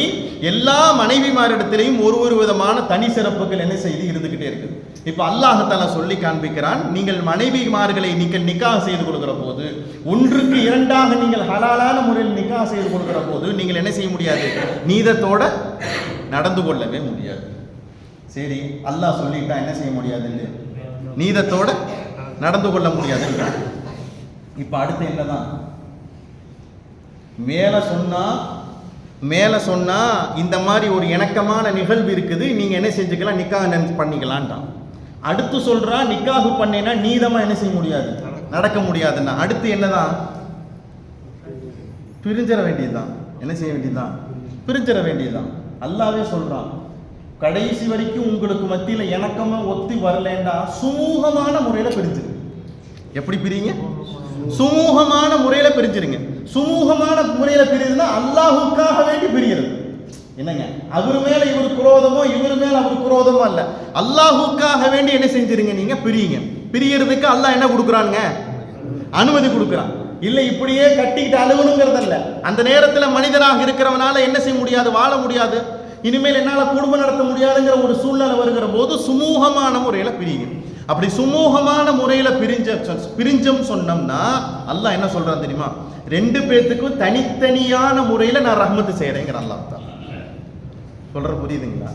எல்லா மனைவிமாரிடத்திலையும் ஒரு விதமான தனி சிறப்புகள் என்ன செய்து இருந்துகிட்டே இருக்குது. இப்ப அல்லாஹ் தஆலா சொல்லி காண்பிக்கிறான், நீங்கள் மனைவிமார்களை நீங்கள் நிக்காஹ் செய்து கொடுக்கிற போது, ஒன்றுக்கு இரண்டாக நீங்கள் ஹலாலான முறையில் நிக்காஹ் செய்து கொடுக்கிற போது நீங்கள் என்ன செய்ய முடியாது? நீதத்தோட நடந்து கொள்ளவே முடியாது. சரி, அல்லாஹ் சொல்லிட்டா என்ன செய்ய முடியாதுன்னு? நீதத்தோட நடந்து கொள்ள முடியாது. இப்ப அடுத்து என்னதான்? மேல சொன்னா இந்த மாதிரி ஒரு இணக்கமான நிகழ்வு இருக்குது, நீங்க என்ன செஞ்சுக்கலாம்? நிக்காஹ் பண்ணிக்கலான்ட்டான். அடுத்து சொல்றா, நிக்காஹ் பண்ணேன்னா நீதமா என்ன செய்ய முடியாது? நடக்க முடியாதுன்னா அடுத்து என்னதான்? பிரிஞ்சிட வேண்டியதுதான். என்ன செய்ய வேண்டியதுதான்? பிரிஞ்சிட வேண்டியதுதான். அல்லாவே சொல்றான், கடைசி வரைக்கும் உங்களுக்கு மத்தியில இணக்கமா ஒத்தி வரலேண்டா சுமூகமான முறையில பிரிஞ்சிரு. எப்படி பிரிங்க? சுமூகமான முறையில பிரிஞ்சிருங்க. சுமூகமான முறையில பிரியுதுன்னா அல்லாஹுக்காக வேண்டி பிரிகிறது. என்னங்க, அவர் மேல இவர் குரோதமோ இவர் மேல அவர் குரோதமோ அல்ல, அல்லாஹுக்காக வேண்டி என்ன செஞ்சிருங்க? நீங்க பிரியுங்க. பிரியறதுக்கு அல்லாஹ் என்ன கொடுக்குறானுங்க? அனுமதி கொடுக்குறான். இல்ல இப்படியே கட்டிக்கிட்டு அழுகணுங்கிறது அல்ல. அந்த நேரத்துல மனிதனாக இருக்கிறவனால என்ன செய்ய முடியாது? வாழ முடியாது. இனிமேல் என்னால குடும்பம் நடத்த முடியாதுங்கிற ஒரு சூழ்நிலை வருகிற போது சுமூகமான முறையில பிரியுங்க. அப்படி சுமூகமான முறையில பிரிஞ்சம் சொன்னோம்னா அல்லாஹ் என்ன சொல்றான் தெரியுமா? ரெண்டு பேத்துக்கும் தனித்தனியான முறையில நான் ரஹ்மத்து செய்யறேங்கிற அல்லாஹ் தான் சொல்ற. புரியுதுங்களா?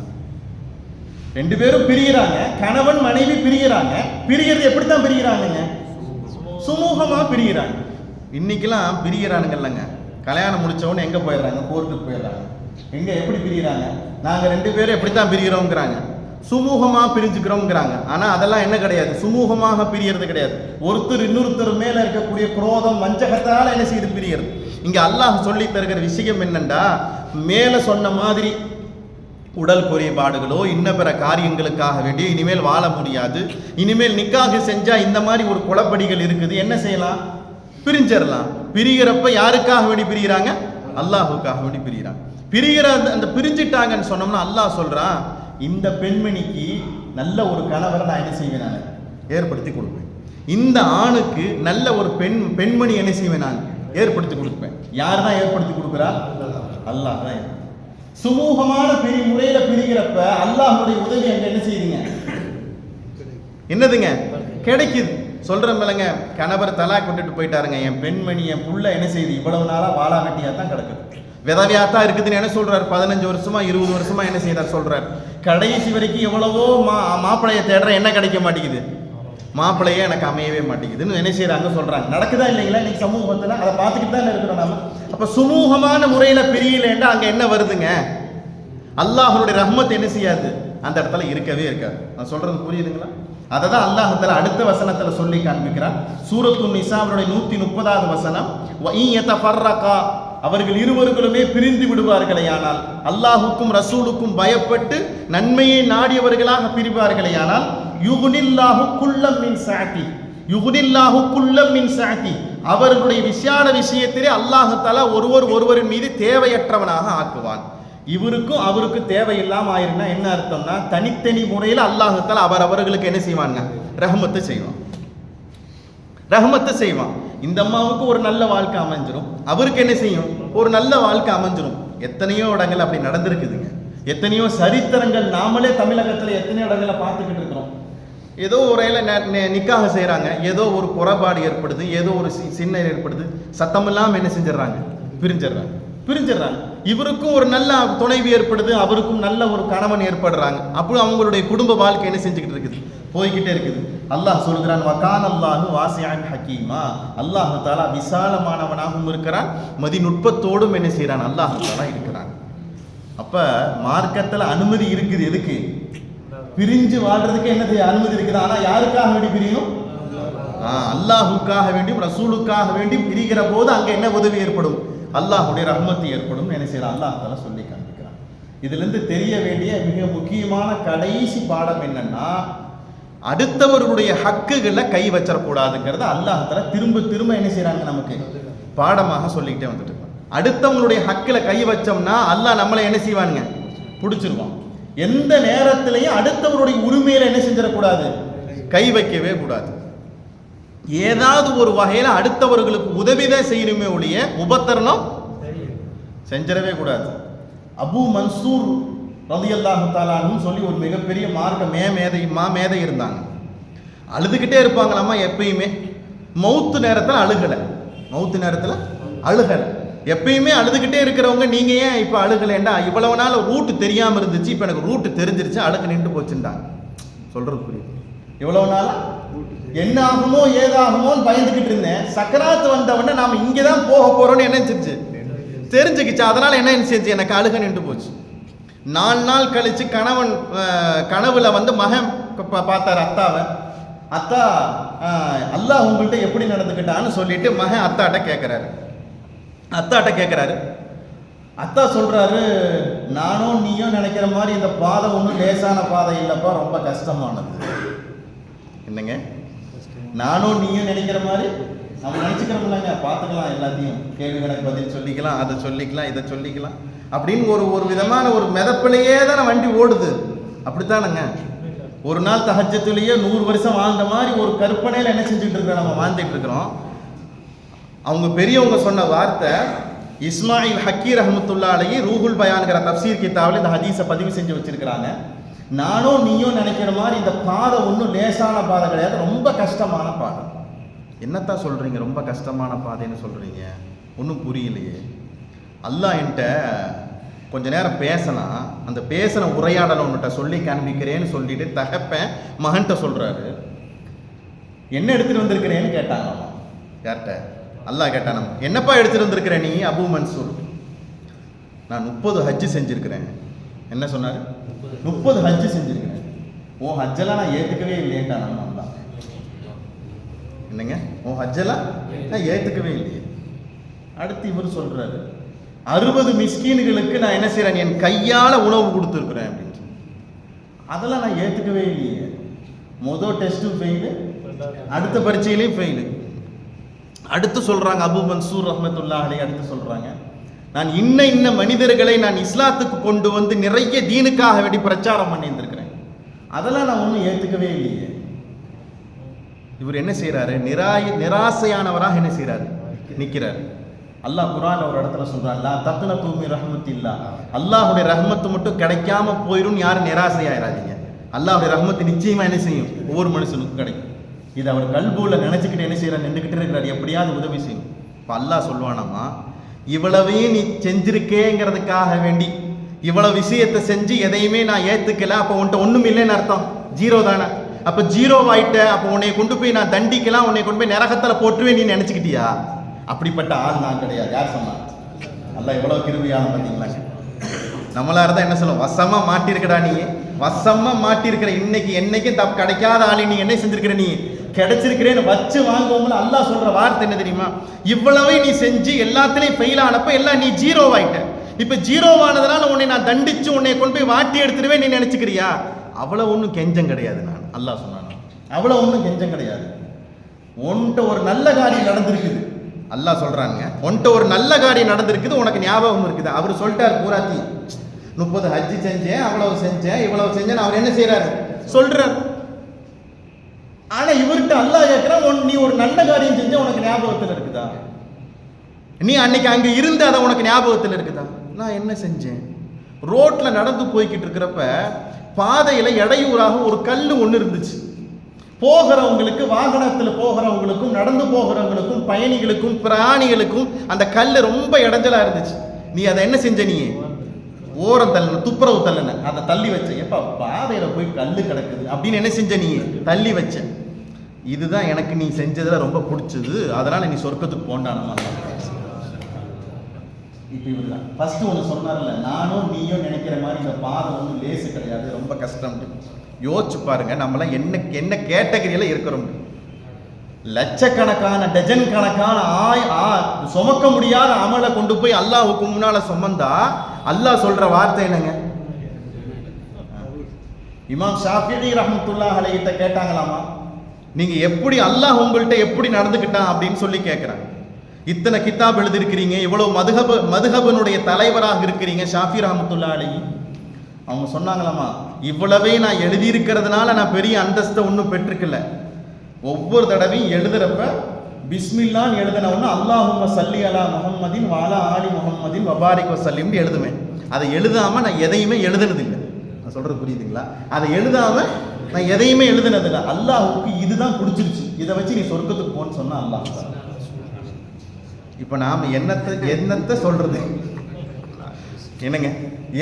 ரெண்டு பேரும் பிரிகிறாங்க, கணவன் மனைவி பிரிகிறாங்க. பிரிகிறது எப்படித்தான் பிரிகிறாங்க? சுமூகமா பிரிகிறாங்க. இன்னைக்கெல்லாம் பிரிகிறானுங்கல்லங்க, கல்யாணம் முடிச்சவொன்னு எங்க போயிடுறாங்க? கோர்ட்டுக்கு போயிடுறாங்க. எங்க எப்படி பிரிகிறாங்க? நாங்க ரெண்டு பேரும் எப்படித்தான் பிரிகிறோம்ங்கிறாங்க, சுமூகமா பிரிஞ்சுக்கிறோம்ங்கிறாங்க. ஆனா அதெல்லாம் என்ன கிடையாது? சுமூகமாக பிரியறது கிடையாது. ஒருத்தர் இன்னொருத்தர் மேல இருக்கக்கூடிய குரோதம் வஞ்சகத்தால என்ன செய்து பிரியறது. இங்க அல்லாஹ் சொல்லி தருகிற விஷயம் என்னண்டா, மேல சொன்ன மாதிரி உடல் குறைபாடுகளோ இன்ன பிற காரியங்களுக்காக வேண்டி இனிமேல் வாழ முடியாது, இனிமேல் நிக்காஹ் செஞ்சா இந்த மாதிரி ஒரு குளப்படிகள் இருக்குது, என்ன செய்யலாம்? பிரிஞ்சிடலாம். பிரிகிறப்ப யாருக்காக வேண்டி பிரிகிறாங்க? அல்லாஹுக்காக வேண்டி பிரிகிறாங்க. பிரிகிற அந்த பிரிஞ்சிட்டாங்கன்னு சொன்னோம்னா அல்லாஹ் சொல்றான், இந்த பெண்மணிக்கு நல்ல ஒரு கணவரை நான் என்ன செய்வேன்? நான் ஏற்படுத்தி கொடுப்பேன். இந்த ஆணுக்கு நல்ல ஒரு பெண்மணி என்ன செய்வேன், நான் ஏற்படுத்தி கொடுப்பேன். யார் தான் ஏற்படுத்தி கொடுக்குறா? அல்லாஹ் தான். சுமூகமான முறையில பிரிகிறப்ப அல்லாஹ்வுடைய உதவி அங்க என்ன செய்யுதுங்க, என்னதுங்க, கிடைக்குது. சொல்ற மேலங்க, கணவர் தலாக் விட்டுட்டு போயிட்டாருங்க, என் பெண்மணி என் புள்ள என்ன செய்யுது, இவ்வளவு நாளா வாழா வெட்டியா தான் கிடக்குது, விதவையாத்தான் இருக்குதுன்னு என்ன சொல்றாரு, 15 வருஷமா 20 வருஷமா என்ன செய்யறாரு சொல்றாரு. கடைசி வரைக்கும் எவ்வளவோ மாப்பிள்ளைய தேடுற, என்ன கிடைக்க மாட்டேங்குது, மாப்பிள்ளையே எனக்கு அமையவே மாட்டேங்குதுன்னு என்ன செய்யறாங்க சொல்றாங்க. நடக்குதா இல்லைங்களா இன்னைக்கு சமூகத்துல? அதை பார்த்துக்கிட்டு தான் இருக்கிறோம் நாம. அப்ப சுமூகமான முறையில பிரியலன்னா அங்க என்ன வருதுங்க, அல்லாஹ்வுடைய ரஹ்மத் என்ன செய்யாது, அந்த இடத்துல இருக்கவே இருக்காது. நான் சொல்றது புரியுதுங்களா? அதை தான் அல்லாஹ் தஆலா அடுத்த வசனத்துல சொல்லி காண்பிக்கிறான். சூரத்துன் நிசாவுடைய 130வது வசனம், வஇ யதஃபர்ரகா, அவர்கள் இருவர்களுமே பிரிந்து விடுவார்களேயானால், அல்லாஹுக்கும் ரசூலுக்கும் பயப்பட்டு நன்மையை நாடியவர்களாக பிரிவார்களேயானால், யுக்னில்லாஹு குல்லம் மின் சஅதி, யுக்னில்லாஹு குல்லம் மின் சஅதி, அவர்களுடைய விசால விஷயத்திலே அல்லாஹ் தஆலா ஒருவரின் மீது தேவையற்றவனாக ஆக்குவான். இவருக்கும் அவருக்கும் தேவையில்லாம ஆயிருந்தா என்ன அர்த்தம்னா, தனித்தனி முறையில் அல்லாஹ் தஆலா அவர்களுக்கு என்ன செய்வாங்க, ரஹ்மத்து செய்வான், ரஹ்மத்து செய்வான். இந்த அம்மாவுக்கு ஒரு நல்ல வாழ்க்கை அமைஞ்சிரும், அவருக்கு என்ன செய்யும், ஒரு நல்ல வாழ்க்கை அமைஞ்சிரும். எத்தனையோ இடங்கள் அப்படி நடந்திருக்குதுங்க. எத்தனையோ சரித்திரங்கள் நாமளே தமிழகத்துல எத்தனையோ இடங்களை பார்த்துக்கிட்டு இருக்கிறோம். ஏதோ ஒரு நிக்காக செய்யறாங்க, ஏதோ ஒரு குறைபாடு ஏற்படுது, ஏதோ ஒரு சின்ன ஏற்படுது, சத்தமில்லாம என்ன செஞ்சிடறாங்க, பிரிஞ்சிடறாங்க. இவருக்கும் ஒரு நல்ல துணைவி ஏற்படுது, அவருக்கும் நல்ல ஒரு கணவன் ஏற்படுறாங்க. அப்போ அவங்களுடைய குடும்ப வாழ்க்கை என்ன செஞ்சுக்கிட்டு இருக்குது, போய்கிட்டே இருக்குது. அல்லாஹ் சொல்கிறான், வகான அல்லாஹு வாசிஅன் ஹக்கீமா, அல்லாஹ் தஆலா விசாலமானவனாகவும் இருக்கிறான், மதிநுட்பத்தோடும் என்ன செய்யறான், அல்லாஹ் தஆலா இருக்கிறான். அப்ப மார்க்கத்துல அனுமதி இருக்குது, எதுக்கு, பிரிஞ்சு வாழ்றதுக்கு என்னது அனுமதி இருக்குது. ஆனா யாருக்காக வேண்டி பிரியணும், அல்லாஹுக்காக வேண்டியும் ரசூலுக்காக வேண்டியும் பிரிகிற போது அங்க என்ன உதவி ஏற்படும், அல்லாஹ்வுடைய ரஹ்மத்து ஏற்படும். என்ன செய்யறான், அல்லாஹ் தஆலா சொல்லி காண்பிக்கிறான். இதுல இருந்து தெரிய வேண்டிய மிக முக்கியமான கடைசி பாடம் என்னன்னா, அடுத்தவர்களுடைய ஹக்குகளை கை வச்சிடக்கூடாதுங்கிறத அல்லாஹ் தஆலா திரும்ப திரும்ப என்ன செய்யறாங்க, நமக்கு பாடமாக சொல்லிக்கிட்டே வந்துட்டு இருக்கான். அடுத்தவங்களுடைய ஹக்கில் கை வச்சோம்னா அல்லாஹ் நம்மளை என்ன செய்வானுங்க, பிடிச்சிருவான். எந்த நேரத்திலையும் அடுத்தவருடைய உரிமையில என்ன செஞ்சிடக்கூடாது, கை வைக்கவே கூடாது. ஏதாவது ஒரு வகையில அடுத்தவர்களுக்கு உதவிதான் செய்யணுமே ஒழிய உபத்தரணம் செஞ்சிடவே கூடாது. அபு மன்சூர் ரலியல்லாஹு தஆலா அன்ஹு சொல்லி ஒரு மிகப்பெரிய மாமேதை இருந்தாங்க. அழுதுகிட்டே இருப்பாங்களாமா எப்பயுமே. மௌத்து நேரத்தில் அழுகலை, எப்பயுமே அழுதுகிட்டே இருக்கிறவங்க, நீங்க ஏன் இப்ப அழுகலைண்டா, இவ்வளவு நாள் ரூட்டு தெரியாம இருந்துச்சு, இப்ப எனக்கு ரூட்டு தெரிஞ்சிருச்சு, அழுக நின்று போச்சுட்டாங்க. சொல்றது புரியுது? இவ்வளவு நாள் என்ன ஆகுமோ ஏதாகுமோன்னு பயந்துகிட்டு இருந்தேன், சக்கராத்து வந்தவொடனே நாம இங்கதான் போக போறோம்னு என்ன செஞ்சு தெரிஞ்சுக்கிச்சு, அதனால என்ன செஞ்சு எனக்கு அழுக நின்று போச்சு. 4 நாள் கழிச்சு கனவுல வந்து மகன் பார்த்தாரு அத்தாவை. அத்தா அல்லாஹ் உங்கள்கிட்ட எப்படி நடந்துக்கிட்டான்னு சொல்லிட்டு மகன் அத்தாட்ட கேட்கிறாரு. அத்தா சொல்றாரு, நானும் நீயும் நினைக்கிற மாதிரி இந்த பாதை ஒன்றும் லேசான பாதை இல்லப்பா, ரொம்ப கஷ்டமானது. என்னங்க, நானும் நீயும் நினைக்கிற மாதிரி நம்ம நினைச்சுக்கிறோம் இல்லைங்க, பார்த்துக்கலாம், எல்லாத்தையும் கேள்வி கணக்கு பதில் சொல்லிக்கலாம், அதை சொல்லிக்கலாம், இதை சொல்லிக்கலாம் அப்படின்னு ஒரு விதமான ஒரு மிதப்பிலேயே தானே வண்டி ஓடுது. அப்படித்தானுங்க. ஒரு நாள் தஹஜ்ஜத்துலேயே 100 வருஷம் வாழ்ந்த மாதிரி ஒரு கற்பனையில் என்ன செஞ்சுட்டு இருக்கிறோம், நம்ம வாழ்ந்துட்டு இருக்கிறோம். அவங்க பெரியவங்க சொன்ன வார்த்தை, இஸ்மாயில் ஹக்கீ ரஹ்மத்துல்லாஹி அலைஹி ரூஹுல் பயான்கிற தஃப்சீர் கிதாபில் இந்த ஹதீஸை பதிவு செஞ்சு வச்சிருக்கிறாங்க. நானும் நீயும் நினைக்கிற மாதிரி இந்த பாதை ஒன்றும் லேசான பாதை கிடையாது, ரொம்ப கஷ்டமான பாதை. என்னத்தான் சொல்றீங்க, ரொம்ப கஷ்டமான பாதைன்னு சொல்றீங்க, ஒன்றும் புரியலையே. அல்லாஹ் என்கிட்ட கொஞ்ச நேரம் பேசினா, அந்த பேசின உரையாடலை உன்கிட்ட சொல்லி காண்பிக்கிறேன்னு சொல்லிட்டு தகப்பேன் மகன்கிட்ட சொல்றாரு. என்ன எடுத்துட்டு வந்திருக்கிறேன்னு கேட்டாங்க. யார்கிட்ட? அல்லாஹ் கேட்டான், என்னப்பா எடுத்துட்டு வந்திருக்கிற நீ அபு மன்சூர்? நான் 30 ஹஜ்ஜு செஞ்சிருக்கிறேன். என்ன சொன்னாரு? 30 ஹஜ்ஜு செஞ்சிருக்கிறேன். ஓ ஹஜ்ஜெல்லாம் நான் ஏத்துக்கவே இல்லையேட்டான். தான் என்னங்க, ஓ ஹஜ்ஜெல்லாம் நான் ஏத்துக்கவே இல்லையே. அடுத்து இவர் சொல்றாரு, 60 மிஸ்கீன்களுக்கு நான் என்ன செய்யறேன், என் கையால உணவு கொடுத்துருக்குறேன் அப்படின்னு. அதெல்லாம் நான் ஏத்துக்கவே இல்லையே. மொதல் டெஸ்ட்டும் ஃபெயிலு, அடுத்த பரீட்சையிலையும் ஃபெயிலு. அடுத்து சொல்றாங்க அபு மன்சூர் ரஹ்மத்துல்லாஹி அலைஹி, அடுத்து சொல்றாங்க, நான் இன்ன மனிதர்களை நான் இஸ்லாத்துக்கு கொண்டு வந்து நிறைய தீனுக்காக வேண்டி பிரச்சாரம் பண்ணி இருந்திருக்கிறேன், அதெல்லாம் நான் ஒன்றும் ஏற்றுக்கவே இல்லையே. இவர் என்ன செய்யறாரு? நிராசையானவராக என்ன செய்யறாரு? நிற்கிறார். அல்லாஹ் குர்ஆன்ல ஒரு இடத்துல சொல்றான், லா தக்னது மின் ரஹ்மத்தில்லாஹ், அல்லாஹ்வுடைய ரஹ்மத்து மட்டும் கிடைக்காம போயிடும், யாரும் நிராசையாயிராதீங்க. அல்லாஹ்வுடைய ரஹ்மத்து நிச்சயமா என்ன செய்யும்? ஒவ்வொரு மனுஷனுக்கும் கிடைக்கும். இது அவர் கல்புல நினைச்சுக்கிட்டு என்ன செய்யறாரு? நின்றுக்கிட்டு இருக்கிறார், எப்படியாவது உதவி செய்யும். இப்போ அல்லாஹ் சொல்வானாமா, இவ்வளவையும் நீ செஞ்சிருக்கேங்கிறதுக்காக வேண்டி இவ்வளவு விஷயத்தை செஞ்சு எதையுமே நான் ஏத்துக்கல, அப்போ உன்ட்ட ஒண்ணும் இல்லைன்னு அர்த்தம், ஜீரோ தானே. அப்ப ஜீரோ ஆயிட்ட, அப்போ உன்னை கொண்டு போய் நான் தண்டிக்கலாம், உன்னை கொண்டு போய் நரகத்துல போட்டுருவேன் நீ நினைச்சுக்கிட்டியா? அப்படிப்பட்ட ஆள் நான் கிடையாது. யார் சொன்னா? அல்லாஹ் எவ்வளவு கிருபையான பார்த்தீங்களா? நம்மளா இருந்தா என்ன சொல்லுவோம்? வசமா மாட்டிருக்கடா நீ, வசமா மாட்டிருக்கிற, இன்னைக்கு என்னைக்கும் தப்பு கிடைக்காத ஆளு நீ என்ன செஞ்சிருக்கிற? நீ கிடைச்சிருக்கிறேன்னு வச்சு வாங்குவோம்ல. அல்லாஹ் சொல்ற வார்த்தை என்ன தெரியுமா? இவ்வளவு நீ செஞ்சு எல்லாத்துலயும் ஃபெயில் ஆனப்ப எல்லாம் நீ ஜீரோ ஆயிட்ட, இப்ப ஜீரோவானதுனால உன்னை நான் தண்டிச்சு உன்னை கொண்டு போய் வாட்டி எடுத்துருவேன் நீ நினைச்சுக்கிறியா? அவ்வளவு ஒன்றும் கெஞ்சம் கிடையாது. நான் அல்லாஹ் சொன்னான், அவ்வளவு ஒன்றும் கெஞ்சம் கிடையாது. உன்கிட்ட ஒரு நல்ல காரியம் நடந்திருக்குது, அல்லாஹ் சொல்றாங்க, உன்கிட்ட ஒரு நல்ல காரியம் நடந்திருக்குது, உனக்கு ஞாபகம் இருக்குது. அவர் சொல்லிட்டார் பூராத்தி 30 ஹஜ்ஜி செஞ்சேன், அவ்வளவு செஞ்சேன், இவ்வளவு செஞ்சேன், அவர் என்ன செய்யறாரு? சொல்றார். ஆனா இவர்கிட்ட அல்லாஹ் கேட்கிறான், நீ ஒரு நல்ல காரியம் செஞ்ச உனக்கு ஞாபகத்தில் இருக்குதா? நீ அன்னைக்கு அங்க இருந்து அதை உனக்கு ஞாபகத்தில் இருக்குதா? நான் என்ன செஞ்சேன்? ரோட்ல நடந்து போய்கிட்டு இருக்கிறப்ப பாதையில இடையூறாக ஒரு கல் ஒன்று இருந்துச்சு. போகிறவங்களுக்கு, வாகனத்தில் போகிறவங்களுக்கும் நடந்து போகிறவங்களுக்கும் பயணிகளுக்கும் பிராணிகளுக்கும் அந்த கல் ரொம்ப இடைஞ்சலா இருந்துச்சு. நீ அதை என்ன செஞ்ச? நீ ஓரம் தள்ளன, துப்புரவு தள்ளன, அதை தள்ளி வச்ச. எப்ப பாதையில போய் கல்லு கிடக்குது அப்படின்னு என்ன செஞ்ச? நீ தள்ளி வச்ச. இதுதான் எனக்கு நீ செஞ்சதுல ரொம்ப பிடிச்சது, அதனால நீ சொர்க்கத்துக்கு போண்டானமா. இப்ப இவருதான் ஃபர்ஸ்ட் ஒன்று சொன்னார்ல, நானும் நீயும் நினைக்கிற மாதிரி இந்த பாதை ஒன்றும் லேசு கிடையாது, ரொம்ப கஷ்டம். யோசிச்சு பாருங்க, நம்மளாம் என்ன கேட்டகரியில இருக்கிறோம். லட்சக்கணக்கான டஜன் கணக்கான சுமக்க முடியாத அமலை கொண்டு போய் அல்லாஹ்வுக்கு முன்னால சுமந்தா அல்லாஹ் சொல்ற வார்த்தை என்னங்க? இமாம் ஷாஃபிஈ ரஹ்மத்துல்லாஹி அலைஹி கேட்டாங்களாமா, நீங்க எப்படி அல்லாஹ் உங்கள்கிட்ட எப்படி நடந்துக்கிட்டான் அப்படின்னு சொல்லி கேட்கிறாங்க. இத்தனை கிதாப் எழுதிருக்கிறீங்க, இவ்வளவு மதுஹபனுடைய தலைவராக இருக்கிறீங்க ஷாஃபி ரஹ்மத்துல்லாஹி அலைஹி. அவங்க சொன்னாங்களாமா, இவ்வளவே நான் எழுதியிருக்கிறதுனால நான் பெரிய அந்தஸ்தை ஒன்றும் பெற்றுக்கல. ஒவ்வொரு தடவையும் எழுதுறப்ப பிஸ்மில்லான்னு எழுதினவொன்னு அல்லாஹும்ம சல்லி அலா முஹம்மதின் வாலா ஆலி முஹம்மதின் வபாரிக் வசல்லிம் எழுதுவேன். அதை எழுதாம நான் எதையுமே எழுதுனதில்லை. நான் சொல்றது புரியுதுங்களா? அதை எழுதாம நான் எதையுமே எழுதுனதில்லை. அல்லாஹுக்கு இதுதான் பிடிச்சிருச்சு, இதை வச்சு நீ சொர்க்கத்துக்கு போன்னு சொன்னா அல்லாஹ். இப்ப நாம என்னத்தை சொல்றது? என்னங்க,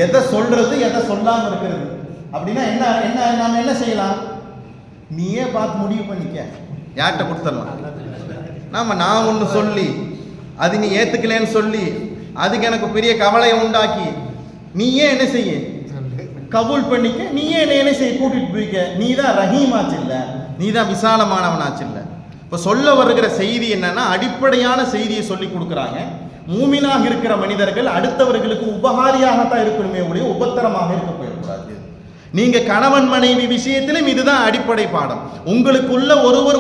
எதை சொல்றது எதை சொல்லாம இருக்கிறது அப்படின்னா என்ன நாம என்ன செய்யலாம்? நீயே பார்த்து முடிவு பண்ணிக்க, யார்கிட்ட கொடுத்துடலாம். நான் ஒன்று சொல்லி அது நீ ஏத்துக்கலன்னு சொல்லி அதுக்கு எனக்கு பெரிய கவலையை உண்டாக்கி நீயே என்ன செய்ய? கபூல் பண்ணிக்க. நீயே என்ன செய்ய? கூட்டிட்டு போய்க்க. நீ தான் ரஹீமாச்சு இல்ல, நீ தான் விசாலமானவனாச்சு இல்ல. இப்போ சொல்ல வருகிற செய்தி என்னன்னா, அடிப்படையான செய்தியை சொல்லி கொடுக்குறாங்க. மூமினாக இருக்கிற மனிதர்கள் அடுத்தவர்களுக்கு உபகாரியாகத்தான் இருக்கணுமே ஒழிய உபத்திரமாக இருக்க போயிடக்கூடாது. நீங்க கணவன் மனைவி விஷயத்திலும் இதுதான் அடிப்படை பாடம். உங்களுக்குள்ள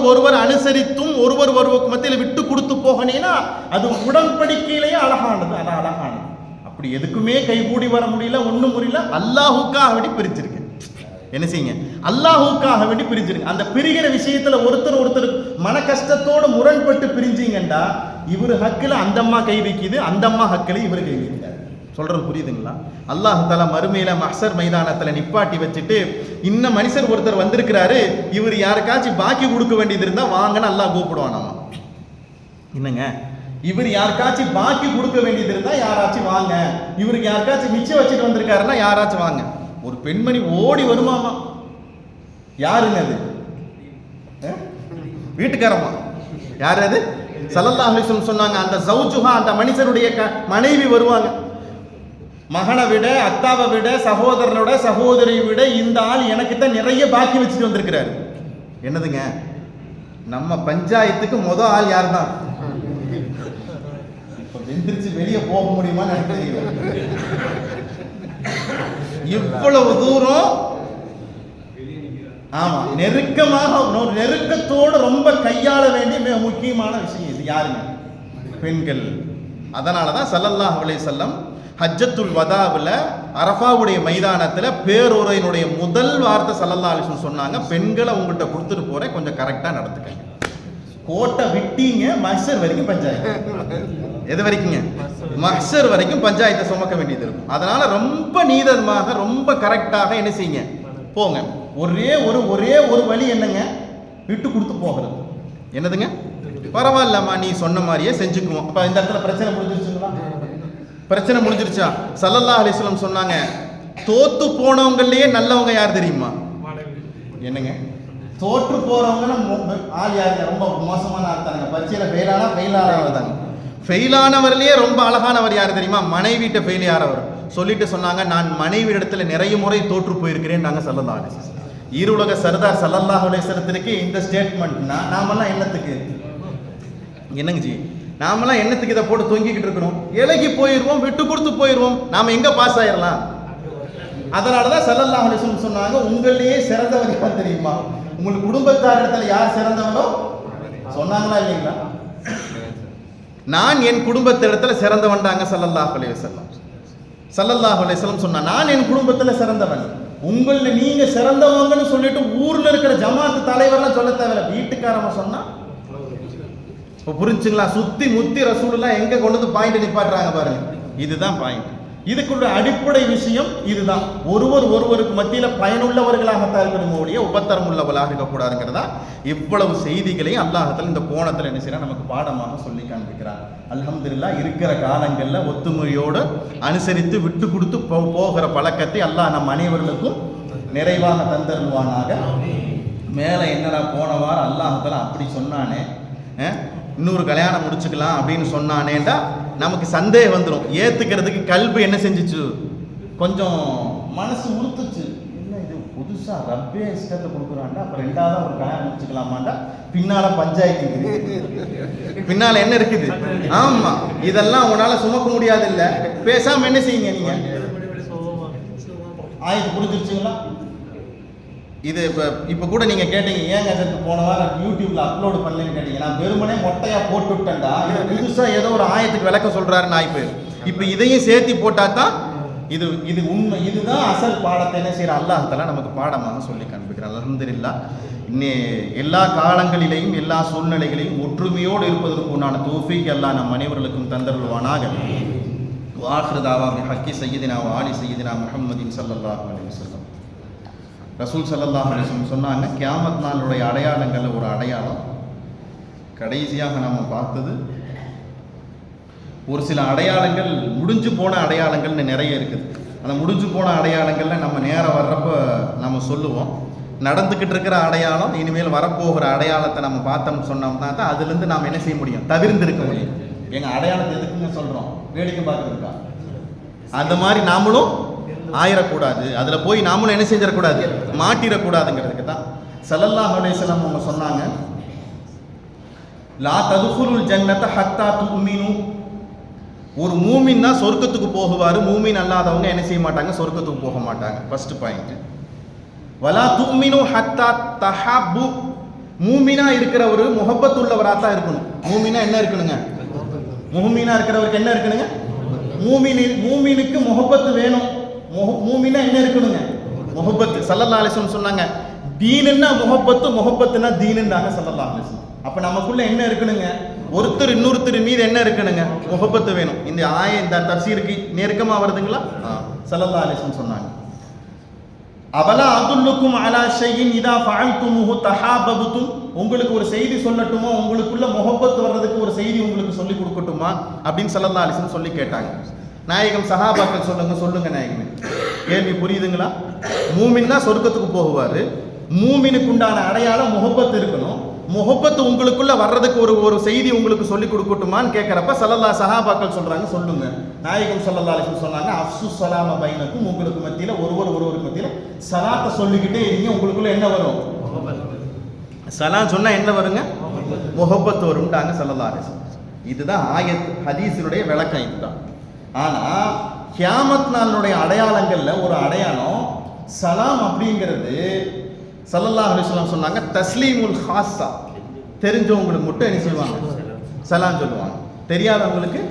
ஒருவர் அனுசரித்தும் ஒருவர் மத்தியில் விட்டு கொடுத்து போகனேன்னா அது உடன்படிக்கையிலேயே அழகானது. அது அழகானது. அப்படி எதுக்குமே கைகூடி வர முடியல, ஒண்ணும் முடியல, அல்லாஹுக்காக வேண்டி பிரிச்சிருக்கு. என்ன செய்யுங்க? அல்லாஹுக்காக வேண்டி பிரிஞ்சிருங்க. அந்த பிரிகிற விஷயத்துல ஒருத்தர் மன கஷ்டத்தோட முரண்பட்டு பிரிஞ்சிங்கண்டா இவரு ஹக்கில் அந்த அம்மா கை வைக்குது, அந்த அம்மா ஹக்கில் இவரு கை வைக்கிறார். சொல்றது புரியுதுங்களா? அல்லாஹ் தஆலா மறுமையில மஹ்ஷர் மைதானத்துல நிப்பாட்டி வச்சுட்டு, இன்னும் மனுஷர் ஒருத்தர் வந்திருக்கிறாரு, இவர் யாருக்காச்சும் பாக்கி கொடுக்க வேண்டியது இருந்தா வாங்கன்னு அல்லாஹ் கூப்பிடுவானாமா. என்னங்க, இவர் யாருக்காச்சும் பாக்கி கொடுக்க வேண்டியது இருந்தா யாராச்சும் வாங்க, இவருக்கு யாருக்காச்சும் மிச்சம் வச்சுட்டு வந்திருக்காருன்னா யாராச்சும் வாங்க. ஒரு பெண்மணி ஓடி வருமாமா. யாருங்க அது? வீட்டுக்காரமா? யாரு அது? ஸல்லல்லாஹு அலைஹி வஸல்லம் சொன்னாங்க, அந்த ஜௌஜுஹா, அந்த மனுஷனுடைய மனைவி வருவாங்க. மகனை விட, அத்தாவை விட, சகோதரனோட சகோதரியை விட இந்த ஆள் எனக்கு தான் நிறைய பாக்கி வச்சுட்டு வந்திருக்கிறாரு. என்னதுங்க? நம்ம பஞ்சாயத்துக்கு முதல் ஆள் யார் தான்? இப்ப எந்திரிச்சு வெளியே போக முடியுமான்னு எனக்கு தெரியல. இவ்வளவு தூரம், ஆமா, நெருக்கத்தோடு ரொம்ப கையாள வேண்டிய மிக முக்கியமான விஷயம் இது. யாருங்க? பெண்கள். அதனாலதான் ஸல்லல்லாஹு அலைஹி வஸல்லம் ஹஜ்ஜத்துல் வதாவில் அரஃபாவுடைய மைதானத்தில் பேருரையினுடைய முதல் வார்த்தை ஸல்லல்லாஹு அலைஹி வஸல்லம் சொன்னாங்க, பெண்களை உங்கள்கிட்ட கொடுத்துட்டு போகிறேன், கொஞ்சம் கரெக்டாக நடந்துக்கங்க. கோட்டை விட்டீங்க மஹ்ஷர் வரைக்கும் பஞ்சாயத்து. எது வரைக்குங்க? மஹ்ஷர் வரைக்கும் பஞ்சாயத்தை சுமக்க வேண்டியது இருக்கும். அதனால ரொம்ப நீதமாக ரொம்ப கரெக்டாக என்ன செய்யுங்க, போங்க. ஒரே ஒரு வழி என்னங்க, விட்டு கொடுத்து போகிறது. என்னதுங்க? பரவாயில்லம்மா நீ சொன்ன மாதிரியே செஞ்சுக்குவோம். அப்ப இந்த இடத்துல பிரச்சனை முடிஞ்சிருச்சுங்களா? பிரச்சனை முடிஞ்சிருச்சா? ஸல்லல்லாஹு அலைஹி வஸல்லம் சொன்னாங்க, தோத்து போனவங்களையே நல்லவங்க யார் தெரியுமா? என்னங்க? தோற்று போறவங்க ஆள் யாருங்க? ரொம்ப மோசமான ஆள் தாங்க. பரீட்சையில ஃபெயிலானவர் தாங்க. ஃபெயிலானவர்லயே ரொம்ப அழகானவர் யார் தெரியுமா? மனைவிட்ட ஃபெயில் யாரவர் சொல்லிட்டு சொன்னாங்க, நான் மனைவி இடத்துல நிறைய முறை தோற்று போயிருக்கிறேன் நாங்க ஸல்லல்லாஹு அலைஹி வஸல்லம். ஈருலக சர்தார் ஸல்லல்லாஹு அலைஹி வஸல்லத்திற்கு இந்த ஸ்டேட்மெண்ட்னா நாமெல்லாம் என்னத்துக்கு? என்னங்க ஜி, நாமெல்லாம் என்னத்துக்கு இதை போட்டு தொங்கிக்கிட்டு இருக்கணும்? இலகி போயிடுவோம், விட்டு கொடுத்து போயிடுவோம், நாம எங்க பாஸ் ஆயிடலாம். அதனாலதான் ஸல்லல்லாஹு அலைஹி வஸல்லம் சொன்னாங்க, உங்களிலேயே சிறந்தவர் யார் தெரியுமா? உங்கள் குடும்பத்தார் இடத்துல யார் சிறந்தவரோ சொன்னாங்களா இல்லைங்களா? நான் என் குடும்பத்திடத்துல சிறந்தவன்டாங்க ஸல்லல்லாஹு அலைஹி வஸல்லம். ஸல்லல்லாஹு அலைஹி வஸல்லம் சொன்னா, நான் என் குடும்பத்துல சிறந்தவன். உங்கள நீங்க சிறந்தவங்கன்னு சொல்லிட்டு ஊர்ல இருக்கிற ஜமாத்து தலைவர்லாம் சொல்ல தேவையில்ல, வீட்டுக்காரங்க சொன்னா புரிஞ்சுங்களா? சுத்தி முத்தி ரசூலுல்லாஹ் எங்க கொண்டு வந்து பாயிண்ட் நிப்பாட்டுறாங்க பாருங்க. இதுதான் பாயிண்ட். இதுக்குள்ள அடிப்படை விஷயம் இதுதான். ஒருவருக்கு மத்தியில பயனுள்ளவர்களாகத்தான் இருக்கணும், உபத்தரம் உள்ளவர்களாக இருக்கக்கூடாதுங்கிறதா இவ்வளவு செய்திகளையும் அல்லாஹ்தாலா இந்த கோணத்தில் என்ன செய்யறான், நமக்கு பாடமாக சொல்லி காண்பிக்கிறார். அல்ஹம்துலில்லாஹ் இருக்கிற காலங்கள்ல ஒத்துமையோடு அனுசரித்து விட்டு கொடுத்து போகிற பழக்கத்தை அல்லாஹ் நம் அனைவர்களுக்கும் நிறைவாக தந்தருவானாக. மேல என்னடா போன வாரம் அல்லாஹ்தாலா அப்படி சொன்னானே, இன்னொரு கல்யாணம் முடிச்சுக்கலாம் அப்படின்னு சொன்னானேண்டா நமக்கு சந்தேகம் வந்துடும். ஏத்துக்கிறதுக்கு கல்வி என்ன செஞ்சிச்சு, கொஞ்சம் மனசு உறுத்துச்சு. என்ன இது புதுசா ரப்பே இஷ்டத்தை கொடுக்குறான்டா, அப்ப ரெண்டாவது ஒரு கல்யாணம் முடிச்சுக்கலாமாண்டா, பின்னால பஞ்சாயத்து இருக்குது, பின்னால என்ன இருக்குது. ஆமா, இதெல்லாம் உன்னால சுமக்க முடியாது. இல்ல பேசாம என்ன செய்யுங்க, நீங்க ஆயத்து புரிஞ்சிருச்சுங்களா? இது இப்போ கூட நீங்கள் கேட்டீங்க, ஏங்க அதுக்கு போன வாரம் யூடியூப்ல அப்லோடு பண்ணலன்னு கேட்டீங்க. நான் வெறுமனே மொட்டையாக போட்டு விட்டேன்டா, இது புதுசாக ஏதோ ஒரு ஆயத்துக்கு விளக்கம் சொல்கிறாருன்னு ஆயிப்போய். இப்போ இதையும் சேர்த்து போட்டால் தான் இது உண்மை. இதுதான் அசல் பாடத்தை என்ன செய்கிற அல்லாஹ்தாலா நமக்கு பாடமாக சொல்லி காண்பிக்கிறார். அல்ஹம்துலில்லாஹ் எல்லா காலங்களிலேயும் எல்லா சூழ்நிலைகளையும் ஒற்றுமையோடு இருப்பதற்கு உண்டான தௌஃபீக் அல்லாஹ் நம் அனைவர்களுக்கும் தந்தருள்வானாக. வாஹிரு தாவாஹி ஹக்கி சய்யிதினா வ ஆலி சய்யிதினா முஹம்மதின் ஸல்லல்லாஹு அலைஹி வஸல்லம். ரசூல் ஸல்லல்லாஹு அலைஹி வஸல்லம் சொன்னாங்க, கியாமத் நாளுடைய அடையாளங்களில் ஒரு அடையாளம் கடைசியாக நம்ம பார்த்தது. ஒரு சில அடையாளங்கள் முடிஞ்சு போன அடையாளங்கள்னு நிறைய இருக்குது. அந்த முடிஞ்சு போன அடையாளங்களில் நம்ம நேரம் வர்றப்ப நம்ம சொல்லுவோம். நடந்துக்கிட்டு இருக்கிற அடையாளம், இனிமேல் வரப்போகிற அடையாளத்தை நம்ம பார்த்தோம்னு சொன்னோம்னா தான் அதுலேருந்து நாம் என்ன செய்ய முடியும், தவிர்ந்திருக்க முடியும். எங்கள் அடையாளத்தை எதுக்குங்க சொல்கிறோம், வேடிக்கை பார்க்குறதுக்கா? அந்த மாதிரி நாமளும் ஆயிடக்கூடாது, அதில் போய் நாமளும் என்ன செஞ்சிடக்கூடாது, மாட்டிடக்கூடாதுங்கிறதுக்கு தான் ஸல்லல்லாஹு அலைஹி வஸல்லம் அவங்க சொன்னாங்க, லா ததுகுலுல் ஜன்னத ஹத்தா துமினு. ஒரு மூமின் தான் சொர்க்கத்துக்கு போகுவார், மூமின் அல்லாதவங்க என்ன செய்ய மாட்டாங்க, சொர்க்கத்துக்கு போக மாட்டாங்க. First point. வலா துமினு ஹத்தா தஹப்பு. மூமினா இருக்கிறவர் முஹப்பத் உள்ளவராக தான் இருக்கணும். மூமினா என்ன இருக்கணுங்க, மூமினா இருக்கிறவருக்கு என்ன இருக்கணுங்க, மூமினுக்கு முஹப்பத் வேணும். மூமினா என்ன இருக்கணுங்க, முஹப்பத். ஸல்லல்லாஹு அலைஹி வஸல்லம் சொன்னாங்க, தீனுன்னா முஹப்பத்து, முஹப்பத்துனா தீனுன்னாங்க ஸல்லல்லாஹு அலைஹி வஸல்லம். அப்ப நமக்குள்ள என்ன இருக்கணுங்க, ஒருத்தர் இன்னொருத்தர் மீது என்ன இருக்கணுங்க, முஹப்பத்து வேணும். இந்த இந்த தஃசீருக்கு நெருக்கமா வருதுங்களா? ஸல்லல்லாஹு அலைஹி வஸல்லம் சொன்னாங்க, அவலா அதுல்லுக்கும் அலா ஷைஇன் இதா ஃபஅல்துமுஹு தஹாபபதும். உங்களுக்கு ஒரு செய்தி சொல்லட்டுமா, உங்களுக்குள்ள முஹப்பத் வர்றதுக்கு ஒரு செய்தி உங்களுக்கு சொல்லி கொடுக்கட்டுமா அப்படின்னு ஸல்லல்லாஹு அலைஹி வஸல்லம் சொல்லி கேட்டாங்க. நாயகம் சஹாபாக்கள் சொல்லுங்க நாயகமே, கேள்வி புரியுதுங்களா? மூமின்னா சொர்க்கத்துக்கு போகுவாரு, மூமினுக்கு உண்டான அடையாளம் முஹப்பத் இருக்கணும். முஹப்பத் உங்களுக்குள்ள வர்றதுக்கு ஒரு செய்தி உங்களுக்கு சொல்லி கொடுக்கட்டுமான்னு கேட்கறப்ப சஹாபாக்கள் சொல்றாங்க, சொல்லுங்க. நாயகம் ஸல்லல்லாஹு அலைஹி வஸல்லம் சொன்னாங்க, அஃசு ஸலாம பைனக்கும். உங்களுக்கு மத்தியில ஒருவருக்கு மத்தியில சலாத்தை சொல்லிக்கிட்டே இருங்க, உங்களுக்குள்ள என்ன வரும், சலாம் சொன்னா என்ன வருங்க, முஹப்பத் வரும்ட்டாங்க ஸல்லல்லாஹு அலைஹி வஸல்லம். இதுதான் ஆயத் ஹதீஸினுடைய விளக்கம். இதுதான். ஆனா கியாமத் நாளுடைய அடையாளங்கள்ல ஒரு அடையாளம் சலாம் அப்படிங்கிறது. ஸல்லல்லாஹு அலைஹி வஸல்லம் சொன்னாங்க, தஸ்லீமுல் ஹாஸா. தெரிஞ்சவங்களுக்கு மட்டும் என்ன செய்வாங்க, சலாம் சொல்லுவாங்க, தெரியாதவங்களுக்கு